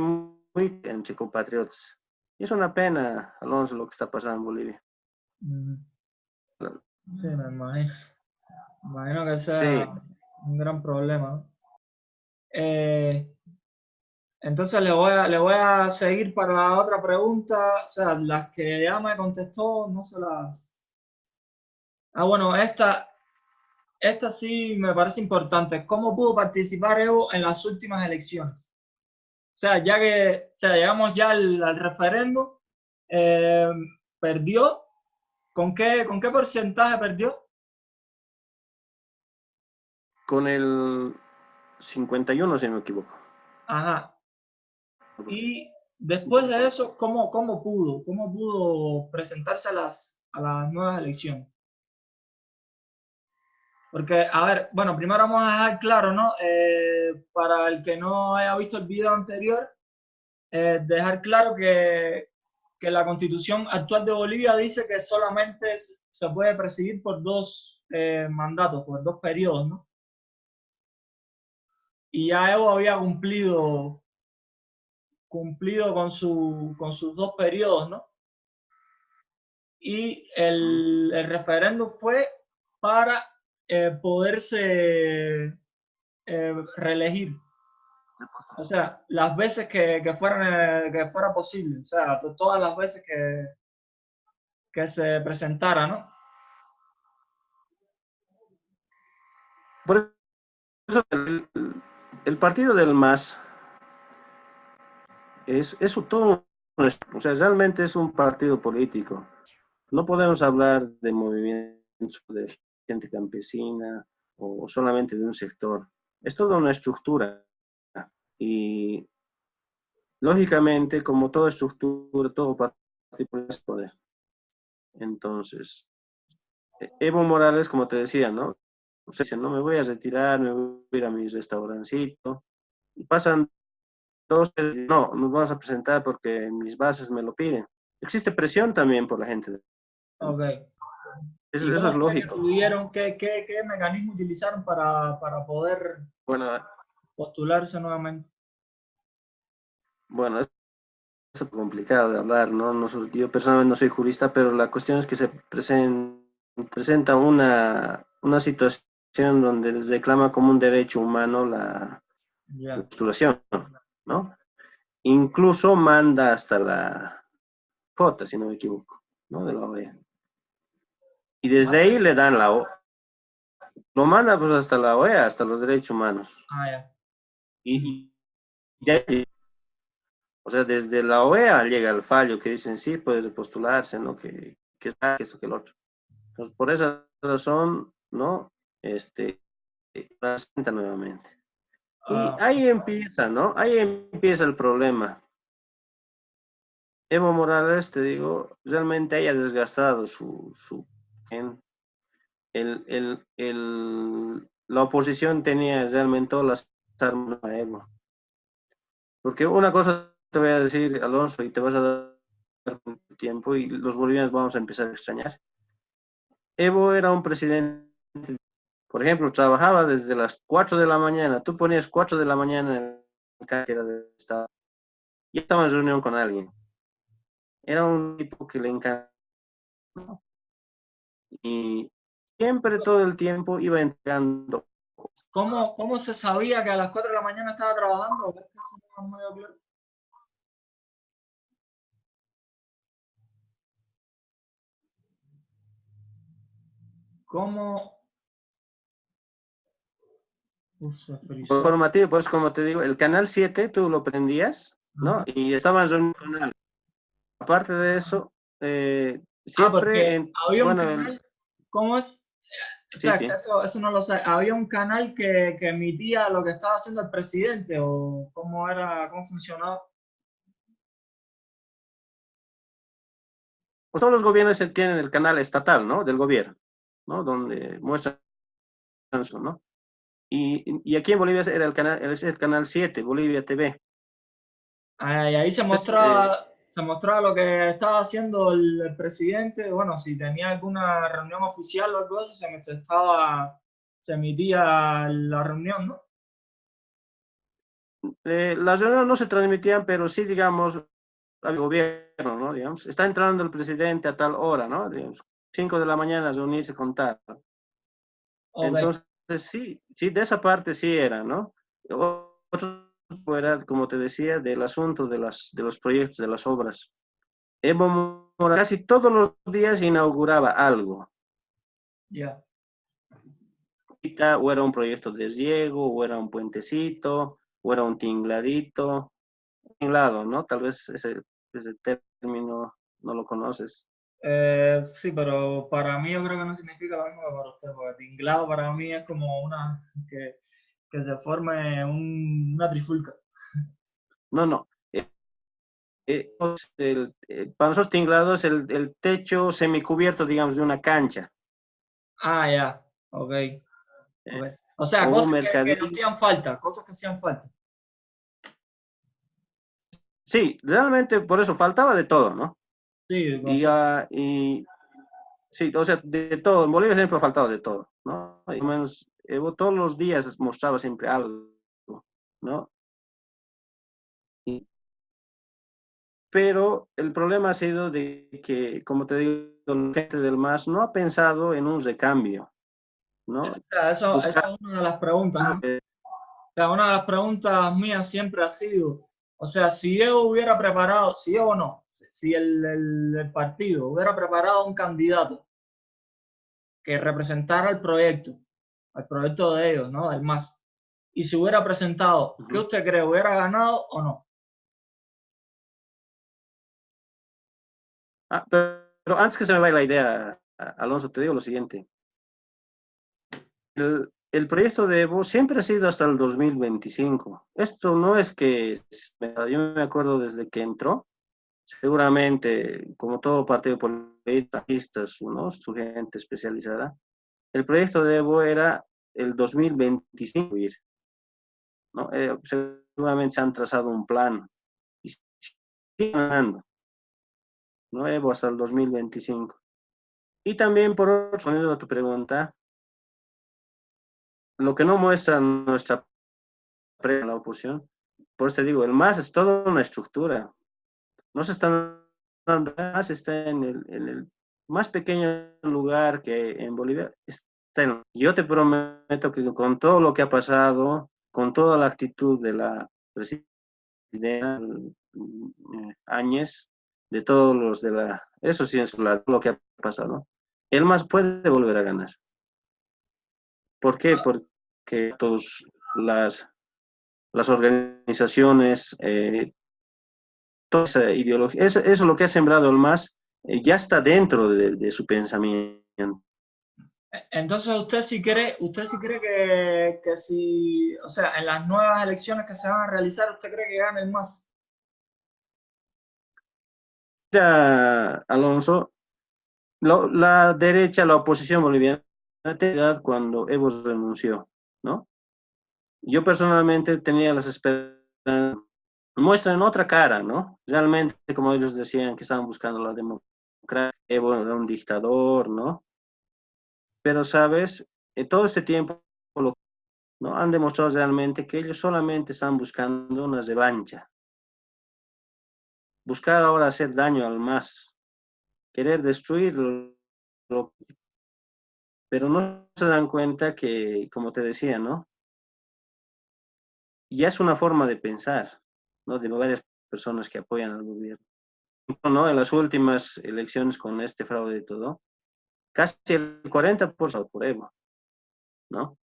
entre compatriotas. Y es una pena, Alonso, lo que está pasando en Bolivia. Sí, me imagino. Me imagino que sea Sí, un gran problema, ¿no? Eh, entonces le voy a seguir para la otra pregunta. O sea, las que ya me contestó, no se las. Ah, bueno, esta sí me parece importante. ¿Cómo pudo participar Evo en las últimas elecciones? O sea, ya que o sea, llegamos ya al referéndum, eh, perdió. Con qué porcentaje perdió? con el 51, si no me equivoco. Ajá. Y después de eso, cómo pudo presentarse a las nuevas elecciones? Porque, a ver, bueno, primero vamos a dejar claro, ¿no? Para el que no haya visto el video anterior, dejar claro que la constitución actual de Bolivia dice que solamente se puede presidir por dos mandatos, por dos periodos, ¿no? Y ya Evo había cumplido con sus dos periodos, ¿no? Y el referéndum fue para poderse reelegir. O sea, las veces que fuera posible. O sea, todas las veces que se presentara, ¿no? Por eso el partido del MAS es todo, o sea, realmente es un partido político. No podemos hablar de movimientos de gente campesina o solamente de un sector. Es toda una estructura. Y lógicamente, como toda estructura, todo partido es poder. Entonces, Evo Morales, como te decía, ¿no? O sea, no me voy a retirar, me voy a ir a mi restaurancito. Y pasan dos, no, nos vamos a presentar porque mis bases me lo piden. Existe presión también por la gente. Ok. ¿Y Eso cómo es fue que lógico. pudieron, qué mecanismo utilizaron para poder Bueno, postularse nuevamente? bueno, es complicado de hablar, ¿no? Yo personalmente no soy jurista, pero la cuestión es que presenta una situación donde les reclama como un derecho humano la Ya. postulación, ¿no? Incluso manda hasta la J, si no me equivoco, ¿no? De la OEA. Y desde ahí le dan lo manda pues hasta la OEA, hasta los derechos humanos. Ah, ya. Y ya, o sea, desde la OEA llega el fallo que dicen sí, puedes postularse, ¿no? Que esto, que el otro. Entonces, por esa razón, ¿no? Presenta nuevamente. Y Ah, ahí empieza, ¿no? Ahí empieza el problema. Evo Morales, te digo, realmente haya desgastado la oposición tenía realmente todas las armas a Evo. Porque una cosa te voy a decir, Alonso, y te vas a dar tiempo, y los bolivianos vamos a empezar a extrañar. Evo era un presidente, por ejemplo, trabajaba desde las 4 de la mañana. Tú ponías 4 de la mañana en el cartera del Estado. Y estaba en reunión con alguien. Era un tipo que le encanta. Y siempre, todo el tiempo, iba entregando. ¿cómo se sabía que a las 4 de la mañana estaba trabajando? Es que eso no es muy claro. ¿Cómo? Uf, se frizó. Informativo, pues como te digo, el canal 7 tú lo prendías, ¿no? Ajá. Y estaba en reunión con alguien. Aparte de eso, Ah, siempre porque en, había un bueno, canal, ¿cómo es? O sí, sea, sí. eso no lo sé. Había un canal que emitía lo que estaba haciendo el presidente o cómo era, cómo funcionaba. Pues todos los gobiernos tienen el canal estatal, ¿no? Del gobierno, ¿no? Donde muestran eso, ¿no? Y aquí en Bolivia era es el canal 7, Bolivia TV. Ah, y ahí Entonces, se mostraba lo que estaba haciendo el presidente. Bueno, si tenía alguna reunión oficial o algo así, se emitía la reunión, ¿no? las reuniones no se transmitían, pero sí, digamos, al gobierno, ¿no? Digamos, está entrando el presidente a tal hora, ¿no? Digamos, 5 de la mañana reunirse con tal. Ok. Entonces, sí, sí, de esa parte sí era, ¿no? Otro era, como te decía, del asunto de los proyectos, de las obras. Evo Morales casi todos los días inauguraba algo. Ya. O era un proyecto de riego, o era un puentecito, o era un tingladito. Tinglado, ¿no? Tal vez ese término no lo conoces. Sí, pero para mí yo creo que no significa lo mismo que para usted, porque tinglado para mí es como que se forme una trifulca. No, no. Para nosotros tinglado es el techo semicubierto, digamos, de una cancha. Ah, ya, ok, eh, ok. O sea, o un cosas que mercadillo. hacían falta, cosas que hacían falta. Sí, realmente por eso faltaba de todo, ¿no? Sí, Y, cosas. sí, o sea, de todo. En Bolivia siempre ha faltado de todo, ¿no? Y menos, Evo todos los días mostraba siempre algo, ¿no? Y, pero el problema ha sido de que, como te digo, la gente del MAS no ha pensado en un recambio, ¿no? O sea, eso Buscar, es una de las preguntas, ¿no? O sea, una de las preguntas mías siempre ha sido, o sea, si yo hubiera preparado, si yo o no, si el partido hubiera preparado un candidato que representara al proyecto de ellos, ¿no? Del MAS, y se hubiera presentado, ¿qué usted cree? ¿Hubiera ganado o no? pero antes que se me vaya la idea, Alonso, te digo lo siguiente. El proyecto de Evo siempre ha sido hasta el 2025. Esto no es que, yo me acuerdo desde que entró, seguramente, como todo partido político, ¿no? Su gente especializada. El proyecto de Evo era el 2025 ir, ¿no? Seguramente se han trazado un plan y siguen ganando, ¿no? Evo hasta el 2025. Y también, por otro, respondiendo a tu pregunta, lo que no muestra nuestra la oposición, por eso te digo, el MAS es toda una estructura. No se están dando más, está en el más pequeño lugar que en Bolivia. Yo te prometo que con todo lo que ha pasado, con toda la actitud de la presidenta Áñez, de todos los de la, eso sí es lo que ha pasado, ¿no? El MAS puede volver a ganar. ¿Por qué? Porque todas las organizaciones, toda esa ideología, eso es lo que ha sembrado el MAS, ya está dentro de su pensamiento. Entonces, usted sí cree que si, o sea, en las nuevas elecciones que se van a realizar, ¿usted cree que gane el MAS? Mira, Alonso, la derecha, la oposición boliviana, cuando Evo renunció, ¿no? Yo personalmente tenía las esperanzas, muestran otra cara, ¿no? Realmente, como ellos decían, que estaban buscando la democracia, Evo era un dictador, ¿no? Pero, ¿sabes? En todo este tiempo, ¿no? Han demostrado realmente que ellos solamente están buscando una revancha. Buscar ahora hacer daño al MAS, querer destruirlo, pero no se dan cuenta que, como te decía, ¿no? Ya es una forma de pensar, ¿no? De varias personas que apoyan al gobierno. ¿No? En las últimas elecciones con este fraude y todo, casi el 40% por Evo, ¿no?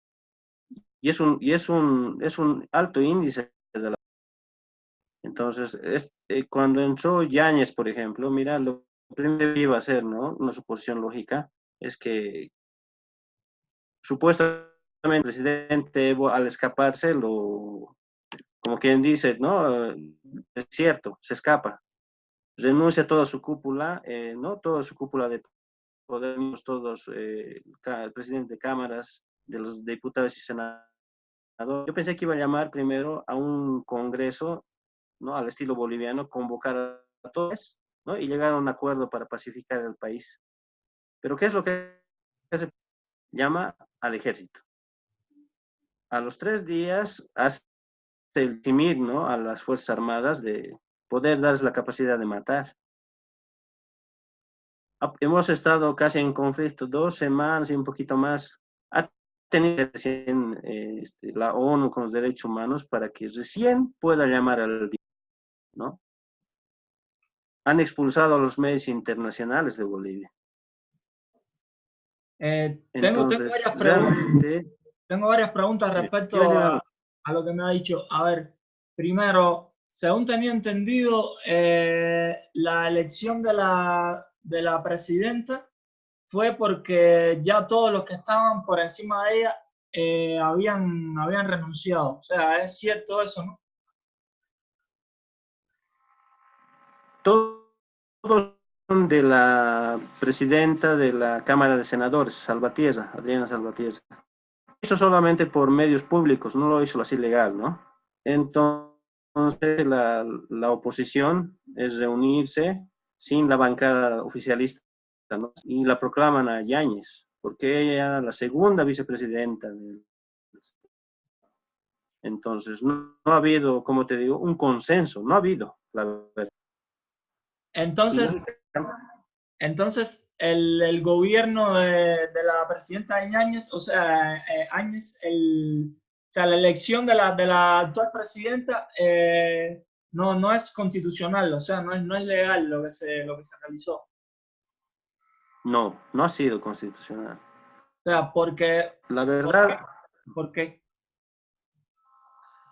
Es un alto índice de la... Entonces, cuando entró Yáñez, por ejemplo, mira, lo primero que iba a hacer, ¿no? Una suposición lógica, es que supuestamente el presidente Evo, al escaparse, como quien dice, ¿no? Es cierto, se escapa, renuncia a toda su cúpula, ¿no? Toda su cúpula de Podemos, todos, el presidente de cámaras, de los diputados y senadores. Yo pensé que iba a llamar primero a un congreso, ¿no? Al estilo boliviano, convocar a todos, ¿no? Y llegar a un acuerdo para pacificar el país. Pero ¿qué es lo que se llama al ejército? A los 3 días hace el timir, ¿no? A las Fuerzas Armadas de poder darles la capacidad de matar. Hemos estado casi en conflicto 2 semanas y un poquito más. Ha tenido recién la ONU con los derechos humanos para que recién pueda llamar al día, ¿no? Han expulsado a los medios internacionales de Bolivia. Entonces, realmente... Tengo varias preguntas respecto a lo que me ha dicho. A ver, primero, según tenía entendido, la elección de la presidenta fue porque ya todos los que estaban por encima de ella habían renunciado. O sea, es cierto eso, ¿no? Todos de la presidenta de la Cámara de Senadores, Salvatierra, Adriana Salvatierra. Hizo solamente por medios públicos, no lo hizo así legal, ¿no? Entonces, la oposición es reunirse sin la bancada oficialista, ¿no? Y la proclaman a Yáñez, porque ella era la segunda vicepresidenta. Entonces, no ha habido, como te digo, un consenso, no ha habido, la verdad. Entonces el gobierno de la presidenta Áñez, o sea, Áñez, o sea, la elección de la actual presidenta no es constitucional, o sea, no es legal lo que se realizó. No, no ha sido constitucional. O sea, porque... La verdad... ¿Por qué?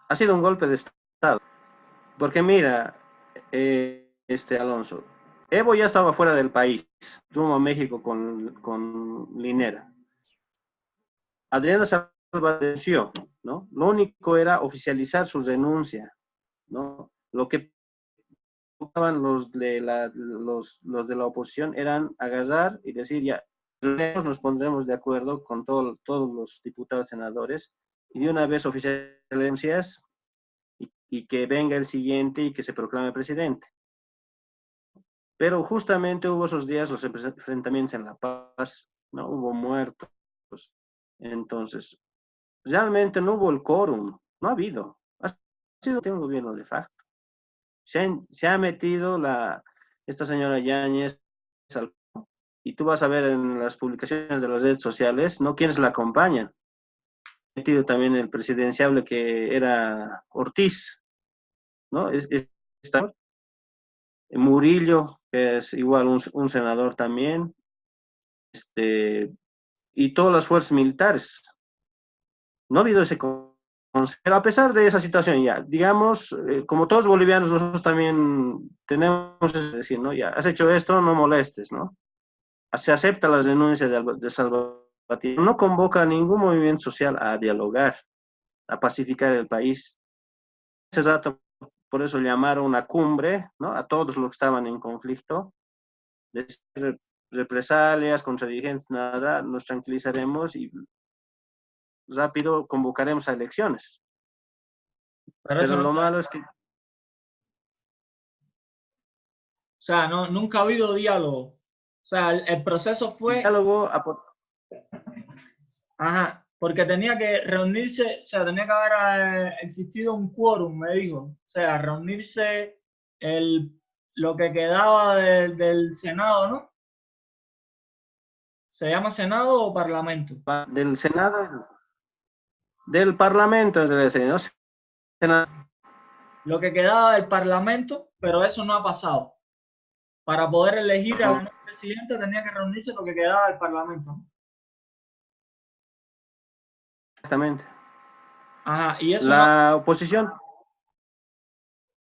Ha sido un golpe de Estado. Porque mira, Alonso, Evo ya estaba fuera del país, rumbo a México con Linera. Adriana Salva venció, ¿no? Lo único era oficializar su renuncia, ¿no? Lo que buscaban los de la oposición eran agarrar y decir ya, nos pondremos de acuerdo con todos los diputados, senadores, y de una vez oficializaciones y que venga el siguiente y que se proclame presidente. Pero justamente hubo esos días los enfrentamientos en La Paz, ¿no? Hubo muertos. Entonces, realmente no hubo el quórum, no ha habido. Ha sido un gobierno de facto. Se ha metido esta señora Yáñez y tú vas a ver en las publicaciones de las redes sociales, ¿no? ¿Quiénes la acompañan? Ha metido también el presidenciable que era Ortiz, ¿no? Está Murillo, que es igual un senador también, y todas las fuerzas militares. No ha habido ese consejo. Pero a pesar de esa situación, ya, digamos, como todos bolivianos, nosotros también tenemos que decir, ¿no? Ya, has hecho esto, no molestes, ¿no? Se acepta las denuncias de Salvatierra, no convoca a ningún movimiento social a dialogar, a pacificar el país. Hace rato, por eso llamaron una cumbre, ¿no? A todos los que estaban en conflicto, de represalias contra dirigentes, nada, nos tranquilizaremos y rápido convocaremos a elecciones. Pero eso Pero no lo se... malo es que O sea, no, nunca ha habido diálogo. O sea, el proceso fue, diálogo, ajá, porque tenía que reunirse, o sea, tenía que haber existido un quórum, me dijo. O sea, reunirse lo que quedaba del Senado, ¿no? ¿Se llama Senado o Parlamento? del Senado, del Parlamento, es decir, ¿no? Senado. Lo que quedaba del Parlamento, pero eso no ha pasado. Para poder elegir a la nueva presidenta tenía que reunirse lo que quedaba del Parlamento, ¿no? Exactamente. Ajá, y eso no, La oposición,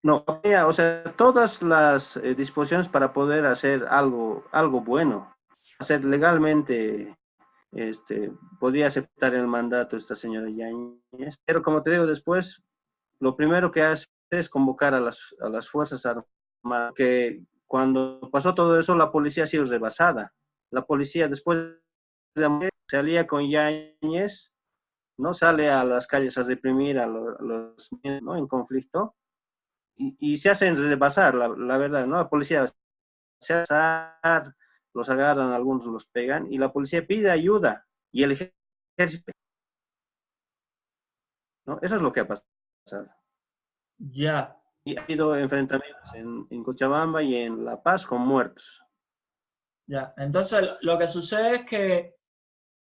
no, o sea, todas las disposiciones para poder hacer algo bueno, hacer legalmente, podía aceptar el mandato esta señora Yáñez, pero como te digo, después, lo primero que hace es convocar a las Fuerzas Armadas, que cuando pasó todo eso, la policía ha sido rebasada. La policía, después de se alía con Yáñez, ¿no? Sale a las calles a reprimir a los ¿no? En conflicto y se hacen rebasar, la verdad, ¿no? La policía se hace pasar, los agarran, algunos los pegan y la policía pide ayuda y el ejército, ¿no? Eso es lo que ha pasado. ya, Y ha habido enfrentamientos en Cochabamba y en La Paz con muertos. ya. Entonces, lo que sucede es que,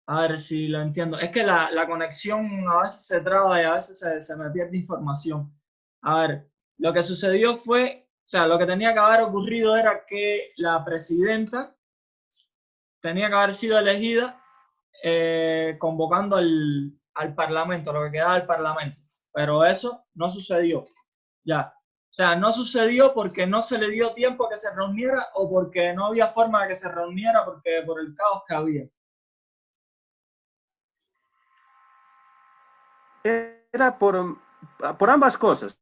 a ver si lo entiendo, es que la conexión a veces se traba y a veces se me pierde información. A ver, lo que sucedió fue, o sea, lo que tenía que haber ocurrido era que la presidenta tenía que haber sido elegida convocando al Parlamento, lo que quedaba del Parlamento. Pero eso no sucedió. Ya. O sea, no sucedió porque no se le dio tiempo a que se reuniera o porque no había forma de que se reuniera porque por el caos que había. Era por ambas cosas,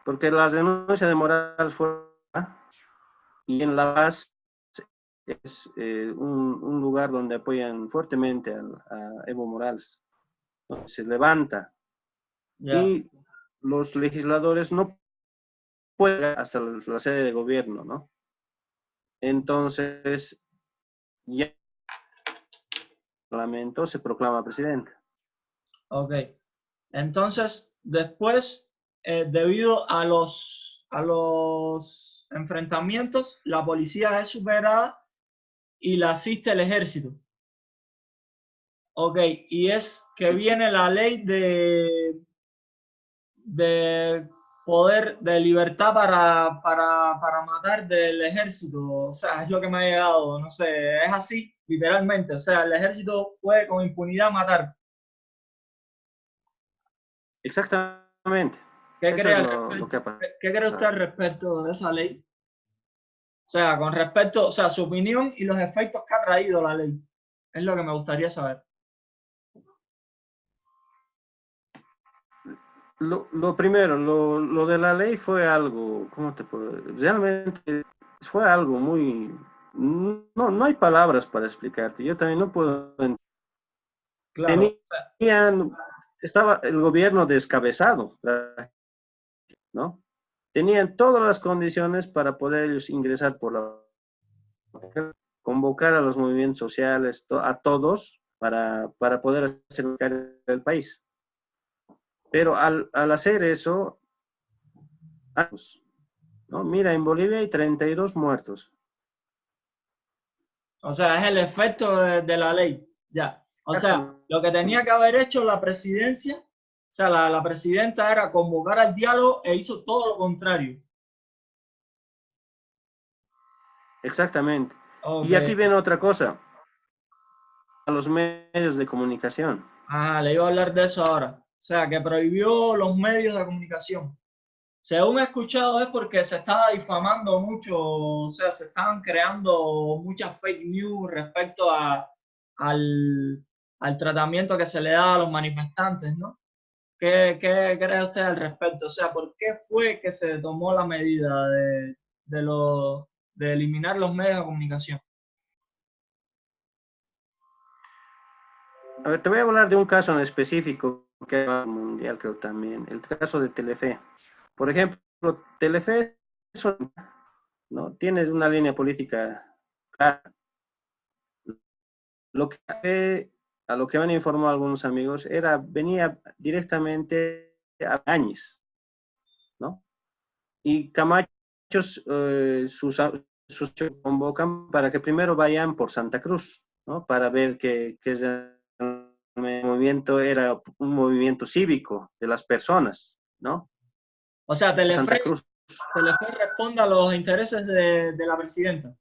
porque la denuncia de Morales fue y en La Paz es un lugar donde apoyan fuertemente a Evo Morales. Se levanta Ya. y los legisladores no pueden llegar hasta la sede de gobierno, ¿no? Entonces, ya el Parlamento se proclama presidente. Ok. Entonces, después, debido a los enfrentamientos, la policía es superada y la asiste el ejército. Ok, y es que viene la ley de poder, de libertad para matar del ejército. O sea, es lo que me ha llegado, no sé, es así, literalmente. O sea, el ejército puede con impunidad matar. Exactamente. ¿Qué Eso es cree al lo que respecto? ha ¿Qué cree usted pasado. al respecto de esa ley? O sea, con respecto, o sea, su opinión y los efectos que ha traído la ley. Es lo que me gustaría saber. Lo primero, lo de la ley fue algo, ¿cómo te puedo decir? Realmente fue algo muy, no hay palabras para explicarte. Yo también no puedo. Claro. Tenían, estaba el gobierno descabezado, ¿no? Tenían todas las condiciones para poder ellos ingresar por convocar a los movimientos sociales, a todos, para poder hacer el país. Pero al hacer eso, ¿no? Mira, en Bolivia hay 32 muertos. O sea, es el efecto de la ley. Ya. O sea, lo que tenía que haber hecho la presidencia, o sea, la presidenta era convocar al diálogo e hizo todo lo contrario. Exactamente. Ok. Y aquí viene otra cosa, a los medios de comunicación. Ah, le iba a hablar de eso ahora. O sea, que prohibió los medios de comunicación. Según he escuchado es porque se estaba difamando mucho, o sea, se estaban creando muchas fake news respecto al, al tratamiento que se le da a los manifestantes, ¿no? ¿Qué cree usted al respecto? O sea, ¿por qué fue que se tomó la medida de eliminar los medios de comunicación? A ver, te voy a hablar de un caso en específico que es mundial, creo también, el caso de Telefe. Por ejemplo, Telefe ¿no? Tiene una línea política clara. Lo que, a lo que me han informado algunos amigos venía directamente a Áñez, ¿no? Y Camacho, sus convocan para que primero vayan por Santa Cruz, ¿no? Para ver que el movimiento era un movimiento cívico de las personas, ¿no? O sea, Santa Cruz. Telefe responde a los intereses de la presidenta.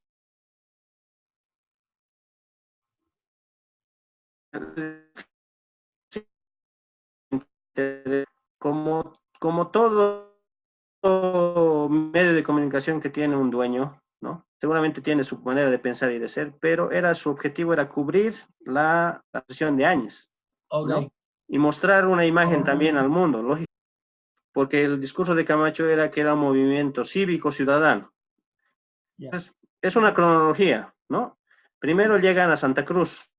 Como todo medio de comunicación que tiene un dueño, ¿no? Seguramente tiene su manera de pensar y de ser, pero su objetivo era cubrir la sesión de años, Ok. ¿no? Y mostrar una imagen también al mundo, lógico, porque el discurso de Camacho era que era un movimiento cívico ciudadano. Yeah. Es una cronología, ¿no? Primero llegan a Santa Cruz.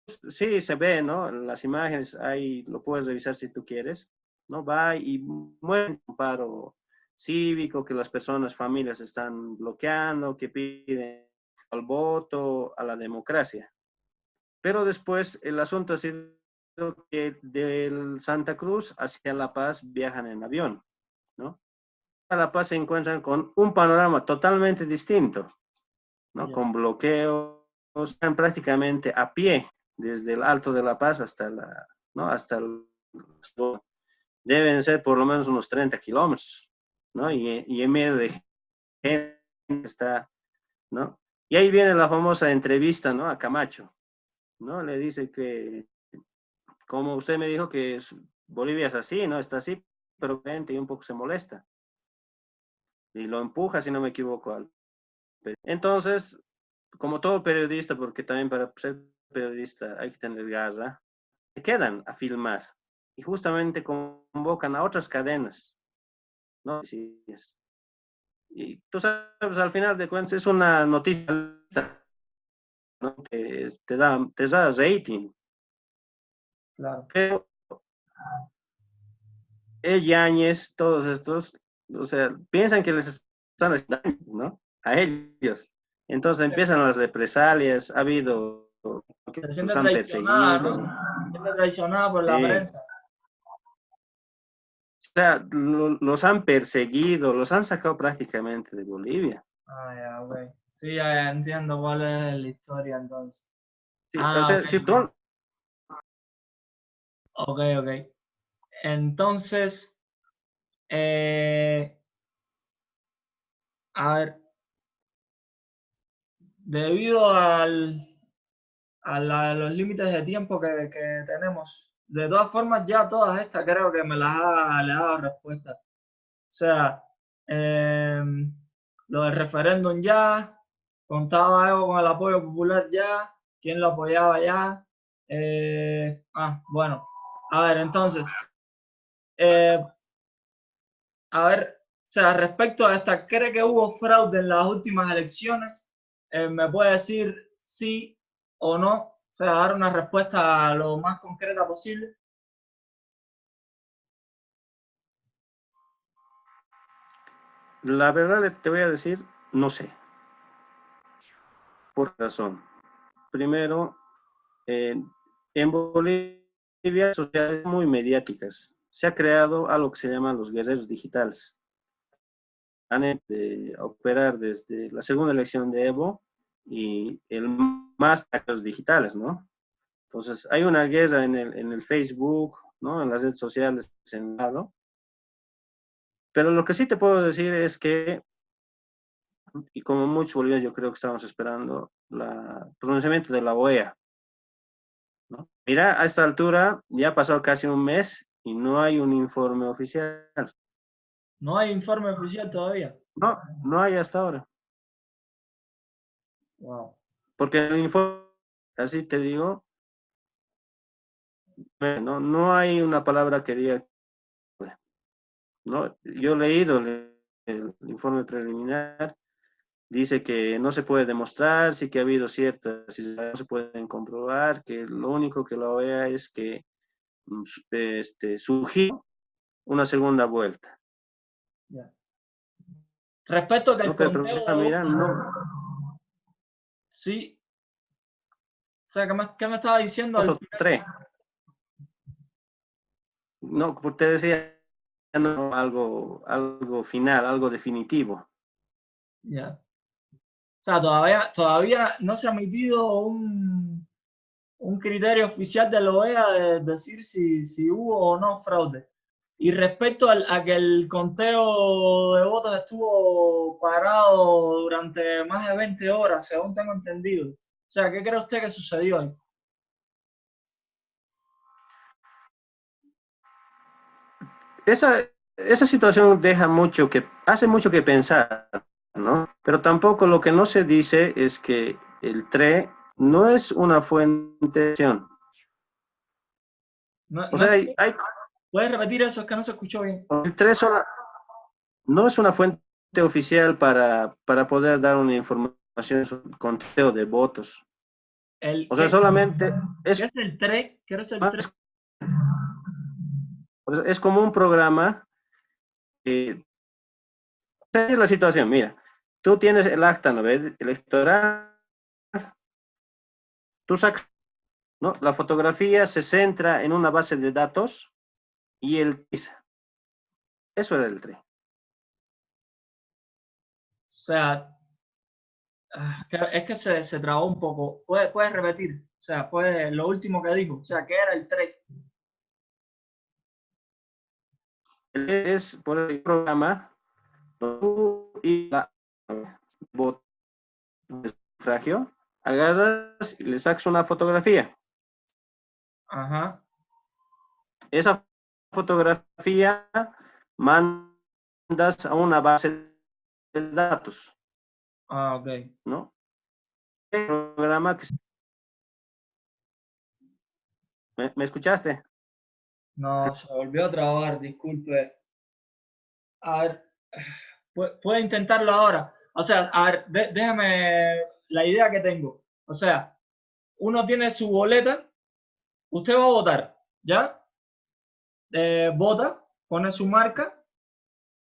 Sí, se ve, ¿no? Las imágenes, ahí lo puedes revisar si tú quieres, ¿no? Va y mueve un paro cívico que las personas, familias están bloqueando, que piden al voto, a la democracia. Pero después el asunto ha sido que del Santa Cruz hacia La Paz viajan en avión, ¿no? A La Paz se encuentran con un panorama totalmente distinto, ¿no? Yeah. Con bloqueos, están prácticamente a pie desde el Alto de La Paz hasta ¿no? Hasta deben ser por lo menos unos 30 kilómetros, ¿no? Y en medio de gente está, ¿no? Y ahí viene la famosa entrevista, ¿no? A Camacho, ¿no? Le dice que, como usted me dijo que Bolivia es así, ¿no? Está así, pero gente y un poco se molesta. Y lo empuja, si no me equivoco. Entonces, como todo periodista, porque también para ser periodista hay que tener garra, se quedan a filmar y justamente convocan a otras cadenas, ¿no? Sí, y tú sabes, al final de cuentas es una noticia, ¿no? Te da rating, Claro. pero Yáñez, todos estos, o sea, piensan que les están haciendo daño, ¿no? A ellos. Entonces empiezan las represalias, ha habido que Se los siente han traicionada, perseguido, ¿no? Se siente traicionada por la sí. prensa. O sea, los han perseguido, los han sacado prácticamente de Bolivia. Ah, ya, ok. Sí, ya entiendo cuál es la historia entonces. Sí, o Ah, ok, sea, si tú, ok, ok. Entonces, eh, a ver, debido a los límites de tiempo que tenemos, de todas formas, ya todas estas creo que le he dado respuesta. O sea, eh, lo del referéndum ya, contaba algo con el apoyo popular ya, quién lo apoyaba ya. Bueno, a ver, entonces, eh, a ver, o sea, respecto a esta, ¿cree que hubo fraude en las últimas elecciones? me puede decir sí o no, o sea, dar una respuesta lo más concreta posible. La verdad te voy a decir, no sé. Por razón. Primero, en Bolivia, sociedades muy mediáticas. Se ha creado algo que se llama los guerreros digitales. Han de operar desde la segunda elección de Evo y el más los digitales, ¿no? Entonces, hay una guerra en el Facebook, ¿no? En las redes sociales, en el lado. Pero lo que sí te puedo decir es que, y como muchos bolivianos yo creo que estamos esperando, el pronunciamiento de la OEA, ¿no? Mira, a esta altura ya ha pasado casi un mes y no hay un informe oficial. No hay informe oficial todavía. No, no hay hasta ahora. Wow. Porque el informe, así te digo, no hay una palabra que diga, ¿no? Yo he leído el informe preliminar, dice que no se puede demostrar, sí que ha habido ciertas, no se pueden comprobar, que lo único que la OEA es que surgió una segunda vuelta. Yeah. Respecto del No, pero conteo de mira, votos, no, sí. O sea, qué me estaba diciendo al final? 3. No, como te decía, no, algo final, algo definitivo. Ya. O sea, todavía no se ha emitido un criterio oficial de la OEA de decir si hubo o no fraude. Y respecto a que el conteo de votos estuvo parado durante más de 20 horas, según tengo entendido. O sea, ¿qué cree usted que sucedió ahí? Esa situación hace mucho que pensar, ¿no? Pero tampoco lo que no se dice es que el TRE no es una fuente de acción. No, O no sea, sé, ¿puedes repetir eso? Es que no se escuchó bien. el TRE no es una fuente oficial para poder dar una información sobre el conteo de votos. O sea, ¿Qué, solamente qué es el TRE? ¿Qué es el TRE? es como un programa. Esa es la situación, mira. Tú tienes el acta, ¿no ves? Electoral, tú sacas, ¿no? La fotografía se centra en una base de datos y el PISA. Eso era el TRE. O sea, es que se trabó un poco. ¿Puedes repetir? O sea, lo último que dijo. O sea, ¿qué era el TRE? Es por el programa, tú y la voto de sufragio, agarras y le sacas una fotografía. Ajá. Esa fotografía mandas a una base de datos, Ah, ok. ¿no? El programa que... ¿Me escuchaste? No, se volvió a trabar, disculpe. A ver, puede intentarlo ahora. O sea, a ver, déjame la idea que tengo. O sea, uno tiene su boleta, usted va a votar, ¿ya? Vota, pone su marca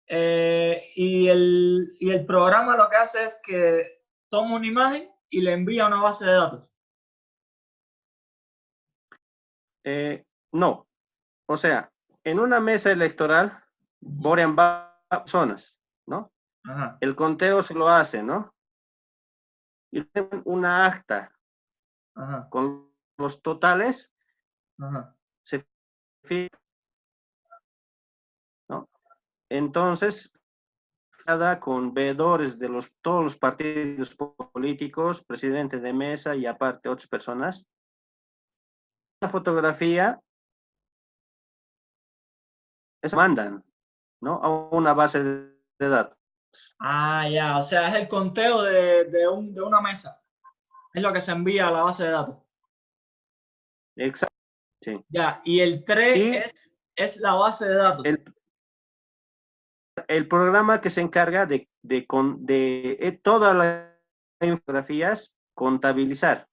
y el programa lo que hace es que toma una imagen y le envía a una base de datos. No. O sea, en una mesa electoral votan varias personas, ¿no? Ajá, El conteo se lo hace, ¿no? Y tienen una acta ajá, con los totales, ajá. se fija, ¿no? Entonces, con veedores de todos los partidos políticos, presidente de mesa y aparte otras personas, la fotografía se mandan, ¿no? A una base de datos. Ah, ya, o sea, es el conteo de una mesa. Es lo que se envía a la base de datos. Exacto. Sí. Ya, y el TRE Y es la base de datos. el programa que se encarga de toda la infografías, contabilizar.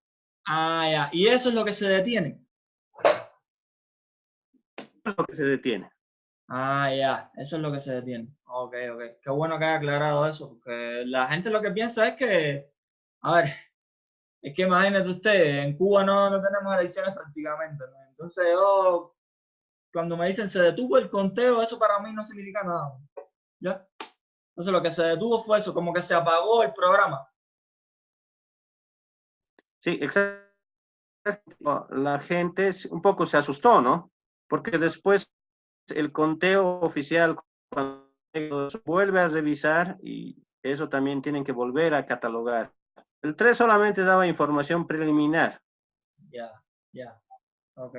Ah, ya. Y eso es lo que se detiene. Eso es lo que se detiene. Ah, ya. Eso es lo que se detiene. Ok, ok. Qué bueno que haya aclarado eso, porque la gente lo que piensa es que, a ver, es que imagínate usted, en Cuba no tenemos elecciones prácticamente, ¿no? Entonces yo, cuando me dicen se detuvo el conteo, eso para mí no significa nada. ¿Ya? Entonces lo que se detuvo fue eso, como que se apagó el programa. Sí, exacto. La gente un poco se asustó, ¿no? Porque después el conteo oficial, cuando vuelve a revisar, y eso también tienen que volver a catalogar. El 3 solamente daba información preliminar. Ya, ya. Ok.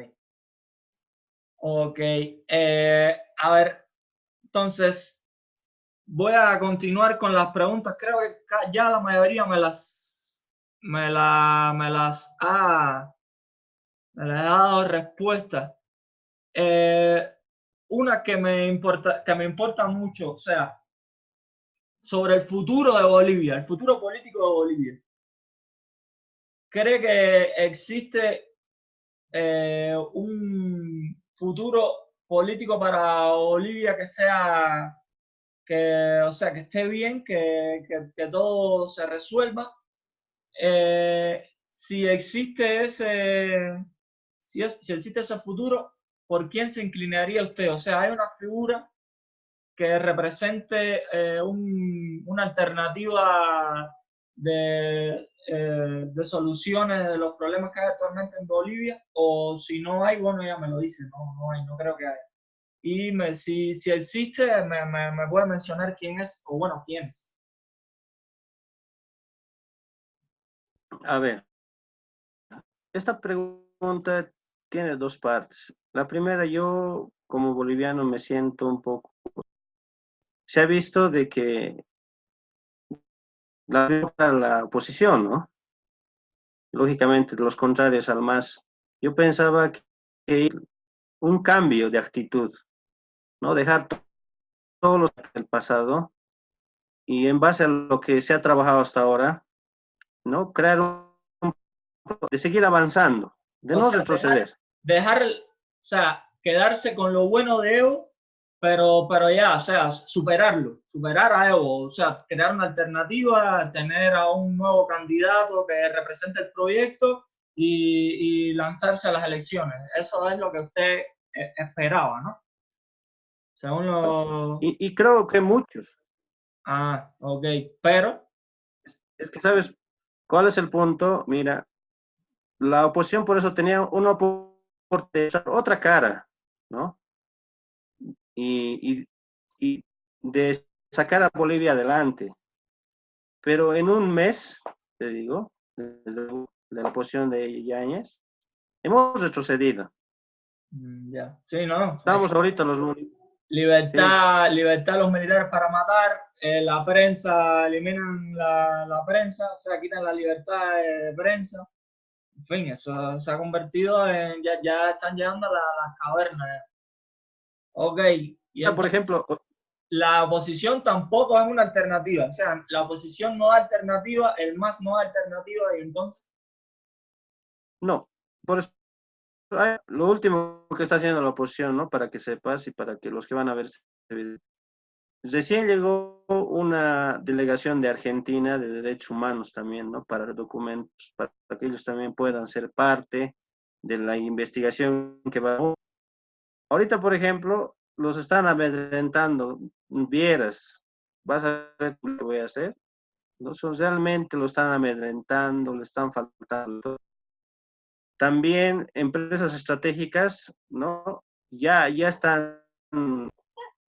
Ok. A ver, entonces voy a continuar con las preguntas. Creo que ya la mayoría me las he dado respuesta. Una que me importa mucho, o sea, sobre el futuro de Bolivia, el futuro político de Bolivia. ¿Cree que existe un futuro político para Bolivia que sea, o sea, que esté bien, que todo se resuelva? Si existe si existe ese futuro, ¿por quién se inclinaría usted? O sea, ¿hay una figura que represente una alternativa de soluciones de los problemas que hay actualmente en Bolivia? O si no hay, bueno, ya me lo dice, no hay, no creo que haya. Y si existe, me puede mencionar quién es, o bueno, quiénes. A ver, esta pregunta tiene dos partes. La primera, yo como boliviano me siento un poco... Se ha visto de que la oposición, ¿no? Lógicamente, los contrarios al MAS. Yo pensaba que un cambio de actitud, ¿no? Dejar todo lo del pasado y en base a lo que se ha trabajado hasta ahora, ¿no? Crear de seguir avanzando, de O no sea, retroceder. o sea, quedarse con lo bueno de Evo, pero ya, o sea, superar a Evo, o sea, crear una alternativa, tener a un nuevo candidato que represente el proyecto y lanzarse a las elecciones. Eso es lo que usted esperaba, ¿no? Según lo... Y creo que muchos. Ah, ok, pero... Es que, ¿sabes cuál es el punto? Mira, la oposición por eso tenía una otra cara, ¿no? Y, y de sacar a Bolivia adelante. Pero en un mes, te digo, desde la oposición de Yáñez, hemos retrocedido. Ya, sí, ¿no? Estamos ahorita los... Sí, Libertad a los militares para matar, la prensa, eliminan la prensa, o sea, quitan la libertad de prensa. En fin, eso se ha convertido en, ya están llegando a las cavernas. Ok, y por entonces ejemplo, la oposición tampoco es una alternativa, o sea, la oposición no da alternativa, el MAS no da alternativa, y entonces, no, por eso lo último que está haciendo la oposición, ¿no? Para que sepas y para que los que van a ver este video. Recién llegó una delegación de Argentina de derechos humanos también, ¿no? Para documentos, para que ellos también puedan ser parte de la investigación que va. Ahorita, por ejemplo, los están amedrentando. Vieras, vas a ver lo que voy a hacer. ¿No? Realmente lo están amedrentando, le están faltando. También empresas estratégicas, ¿no? Ya están,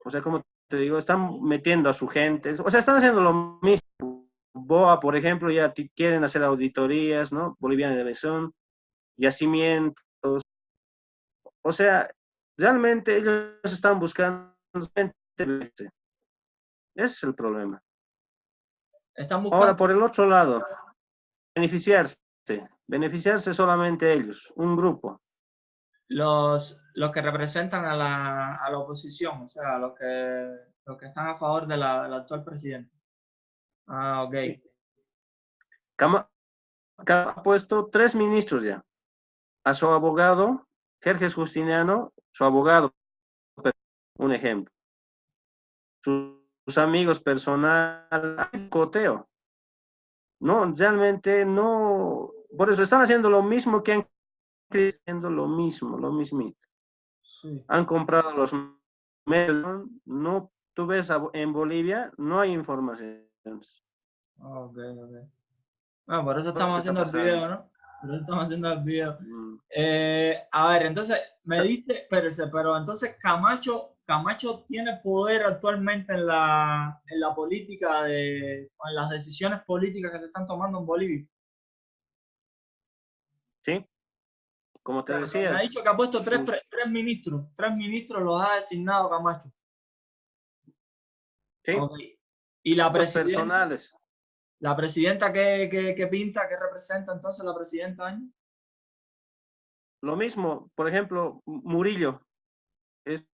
o sea, como te digo, están metiendo a su gente, o sea, están haciendo lo mismo. BOA, por ejemplo, ya quieren hacer auditorías, ¿no? Boliviana de Besón, yacimientos, o sea, realmente ellos están buscando gente. Ese es el problema. están buscando Ahora, por el otro lado, beneficiarse, beneficiarse solamente ellos, un grupo. los que representan a la oposición, o sea, los que están a favor de del actual presidente. Ah, ok. Ha puesto 3 ministros ya. A su abogado, Jerjes Justiniano, su abogado, un ejemplo. Sus amigos personales, coteo. No, realmente no. Por eso están haciendo lo mismo que han haciendo lo mismo, lo mismito. Sí. Han comprado los medios, no, tú ves en Bolivia, no hay informaciones. Ok, ok. Bueno, por eso Lo estamos que está haciendo el video, pasando. ¿no? Por eso estamos haciendo el video. Mm. A ver, entonces me diste, espérese, pero entonces Camacho tiene poder actualmente en la política o en las decisiones políticas que se están tomando en Bolivia. Sí, como O te sea, me ha decía, dicho que ha puesto sus, tres ministros los ha designado Camacho. sí, Ok. Y personales. la presidenta que pinta, que representa entonces la presidenta Áñez. Lo mismo, por ejemplo, Murillo es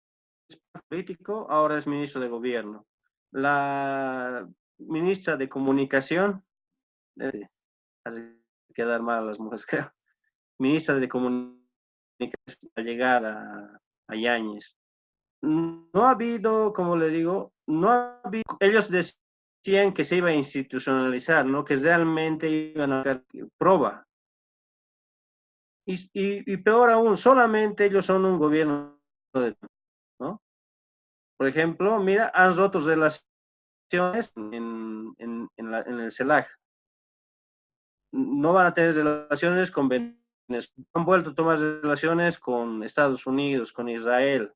político, ahora es ministro de gobierno. La ministra de comunicación, hace quedar mal a las mujeres, creo. Ministra de comunicación, llegada a Yáñez. No ha habido, como le digo, no ha habido, ellos decían que se iba a institucionalizar, ¿no? Que realmente iban a dar prueba. Y peor aún, solamente ellos son un gobierno, ¿no? Por ejemplo, mira, han roto relaciones en el CELAC. No van a tener relaciones con Venezuela. Han vuelto a tomar relaciones con Estados Unidos, con Israel.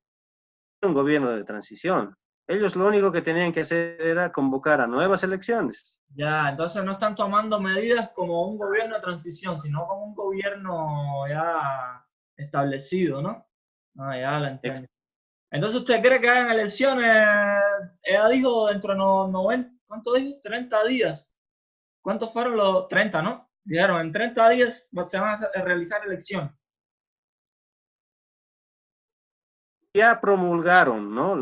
Un gobierno de transición. Ellos lo único que tenían que hacer era convocar a nuevas elecciones. Ya, entonces no están tomando medidas como un gobierno de transición, sino como un gobierno ya establecido, ¿no? Ah, ya lo entiendo. Entonces, ¿usted cree que hayan elecciones? Ella dijo dentro de 90, ¿cuánto dijo? 30 días. ¿Cuántos fueron los 30, no? Dijeron, en 30 días se van a realizar elecciones. Ya promulgaron, ¿no?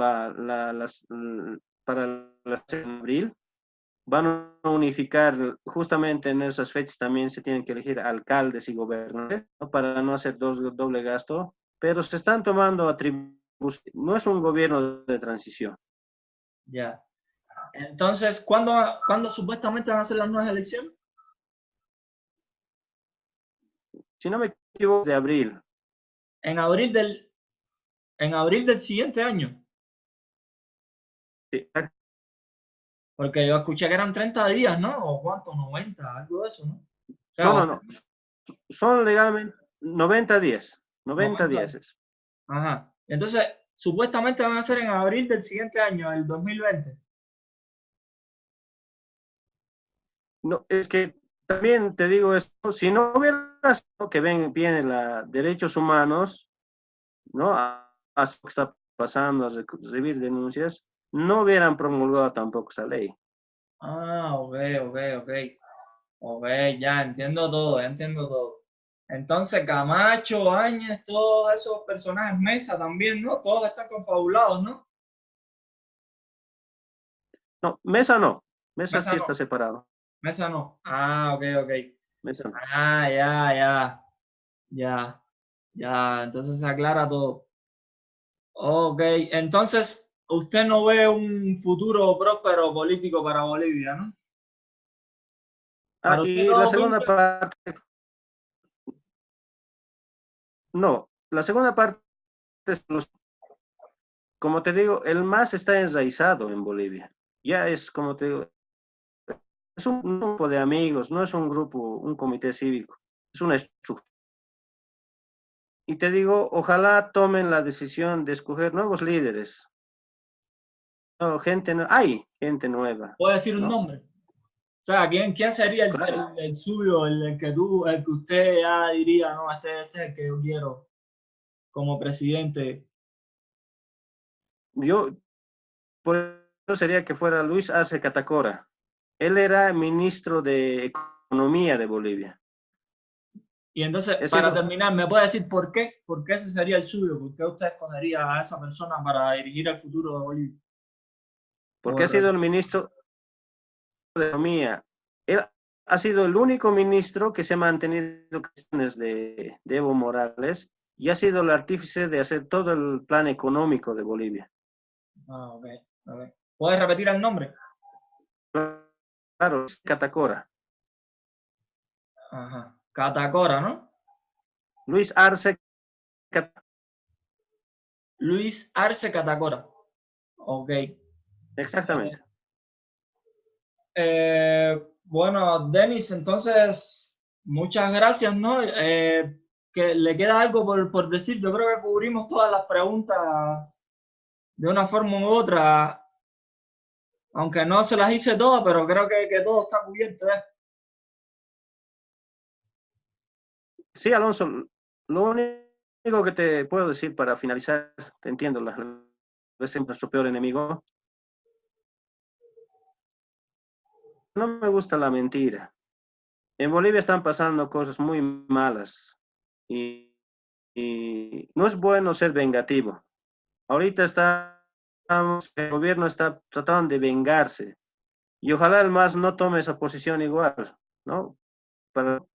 Para las en abril van a unificar, justamente en esas fechas también se tienen que elegir alcaldes y gobernadores, ¿no? Para no hacer doble gasto, pero se están tomando atributos, no es un gobierno de transición. Ya. Entonces, ¿cuándo supuestamente van a ser las nuevas elecciones? Si no me equivoco, de abril. En abril en abril del siguiente año. Sí. Porque yo escuché que eran 30 días, ¿no? ¿O cuánto? 90, algo de eso, ¿no? O sea, No, no, no. Son legalmente 90 días. 90 90. días es. Ajá. Entonces, supuestamente van a ser en abril del siguiente año, el 2020. No, es que también te digo esto, si no hubiera sido que viene la derechos humanos, ¿no? A lo que está pasando, a recibir denuncias, no hubieran promulgado tampoco esa ley. Ah, ok, ok, ok. Ok, ya entiendo todo, ya entiendo todo. Entonces, Camacho, Áñez, todos esos personajes, Mesa también, ¿no? Todos están confabulados, ¿no? No, Mesa no. Mesa Mesa sí no, está separado. Mesa no. Ah, ok, ok. Mesa no. Ah, ya, ya, ya, ya. Entonces se aclara todo. Ok, entonces usted no ve un futuro próspero político para Bolivia, ¿no? Ah, Para usted y la todo segunda pinta. parte, no, la segunda parte es como te digo, el MAS está enraizado en Bolivia. Ya es, como te digo, es un grupo de amigos, no es un grupo, un comité cívico, es una estructura. Y te digo, ojalá tomen la decisión de escoger nuevos líderes. No, hay gente nueva, ¿Puede decir un ¿no? nombre? O sea, ¿quién sería Claro. el suyo, el que usted ya diría, no, este es el que yo quiero como presidente? Yo, por eso sería que fuera Luis Arce Catacora. Él era ministro de Economía de Bolivia. Y entonces, He para sido, terminar, ¿me puede decir por qué? ¿Por qué ese sería el suyo? ¿Por qué usted escogería a esa persona para dirigir el futuro de Bolivia? porque ha Por, sido el ministro de Economía. Él ha sido el único ministro que se ha mantenido cuestiones de Evo Morales y ha sido el artífice de hacer todo el plan económico de Bolivia. Ah, ok, ok. ¿Puedes repetir el nombre? Claro, es Catacora. Ajá. Catacora, ¿no? Luis Arce Catacora. Luis Arce Catacora. Ok. Exactamente. Bueno, Denis, entonces, muchas gracias, ¿no? Que le queda algo por decir. Yo creo que cubrimos todas las preguntas de una forma u otra, aunque no se las hice todas, pero creo que todo está cubierto, ¿eh? Sí, Alonso, lo único que te puedo decir para finalizar, te entiendo, es nuestro peor enemigo. No me gusta la mentira. En Bolivia están pasando cosas muy malas y no es bueno ser vengativo. Ahorita el gobierno está tratando de vengarse y ojalá el MAS no tome esa posición igual, ¿no?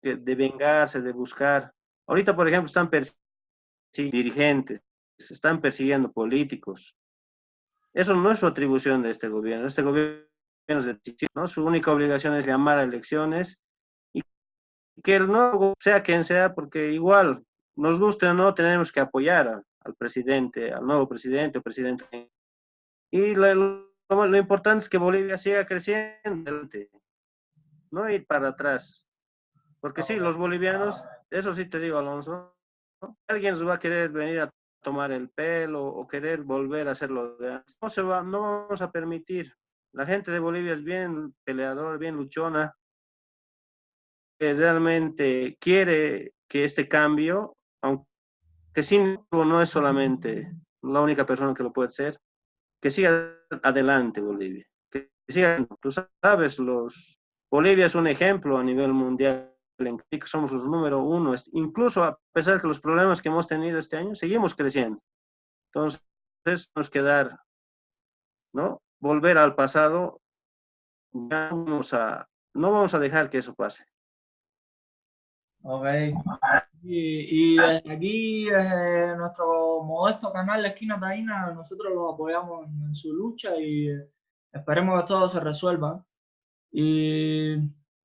De vengarse, de buscar. Ahorita, por ejemplo, están persiguiendo dirigentes, están persiguiendo políticos. Eso no es su atribución de este gobierno. Este gobierno es de decisión, ¿no? Su única obligación es llamar a elecciones y que el nuevo sea quien sea, porque igual, nos guste o no, tenemos que apoyar al presidente, al nuevo presidente o presidente. Y lo importante es que Bolivia siga creciendo, no ir para atrás. Porque sí, los bolivianos, eso sí te digo, Alonso, ¿no? Alguien nos va a querer venir a tomar el pelo o querer volver a hacerlo de antes. No vamos a permitir. La gente de Bolivia es bien peleador, bien luchona, que realmente quiere que este cambio, aunque sí no es solamente la única persona que lo puede hacer, que siga adelante Bolivia. Que siga, tú sabes, Bolivia es un ejemplo a nivel mundial en que somos los número uno, incluso a pesar de los problemas que hemos tenido este año, seguimos creciendo. Entonces, tenemos que dar, ¿no? Volver al pasado, no vamos a dejar que eso pase. Ok. Y desde aquí, desde nuestro modesto canal La Esquina Taína, nosotros los apoyamos en su lucha y esperemos que todo se resuelva. Y,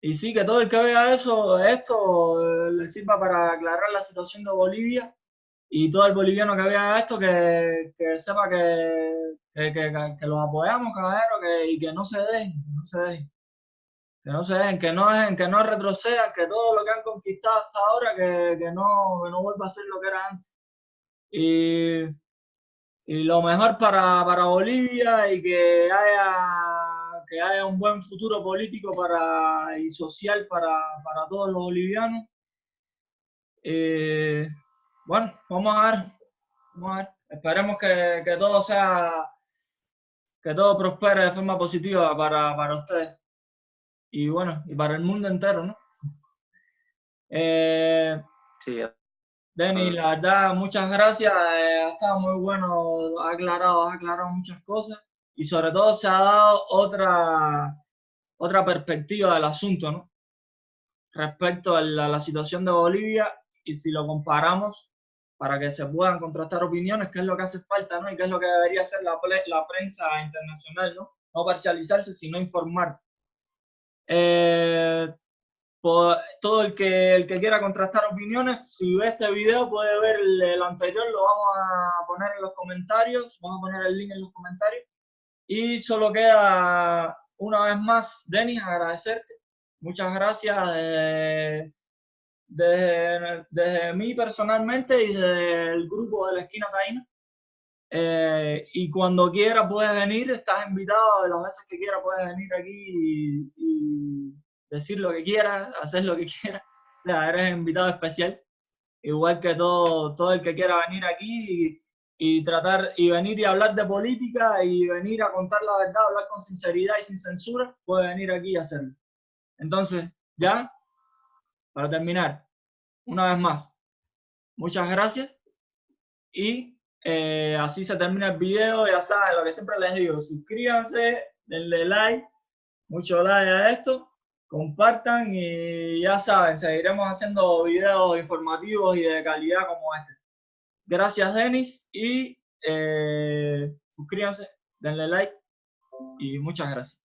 y sí, que todo el que vea esto le sirva para aclarar la situación de Bolivia y todo el boliviano que vea esto que sepa que los apoyamos, caballero, y que no se dejen, que no se dejen. Que no se dejen, que no retrocedan, que todo lo que han conquistado hasta ahora, que no vuelva a ser lo que era antes. Y, y lo mejor para Bolivia y que haya un buen futuro político y social para todos los bolivianos. Bueno, vamos a ver. Esperemos que todo prospere de forma positiva para ustedes. Y bueno, y para el mundo entero, ¿no? Sí, Denis, la verdad, muchas gracias. Ha estado muy bueno, ha aclarado muchas cosas y sobre todo se ha dado otra perspectiva del asunto, ¿no? Respecto a la situación de Bolivia y si lo comparamos para que se puedan contrastar opiniones, qué es lo que hace falta, ¿no? Y qué es lo que debería hacer la prensa internacional, ¿no? No parcializarse, sino informar. Todo el que quiera contrastar opiniones, si ve este video puede ver el anterior, lo vamos a poner en los comentarios, vamos a poner el link en los comentarios. Y solo queda una vez más, Denis, agradecerte. Muchas gracias desde mí personalmente y desde el grupo de La Esquina Taína. Y cuando quiera puedes venir, estás invitado, de las veces que quiera puedes venir aquí y decir lo que quieras, hacer lo que quieras. O sea, eres invitado especial, igual que todo el que quiera venir aquí y tratar y venir y hablar de política y venir a contar la verdad, hablar con sinceridad y sin censura, puede venir aquí y hacerlo. Entonces, ya, para terminar, una vez más, muchas gracias y así se termina el video. Ya saben lo que siempre les digo, suscríbanse, denle like, mucho like a esto compartan y ya saben, seguiremos haciendo videos informativos y de calidad como este. Gracias, Denis, y suscríbanse, denle like y muchas gracias.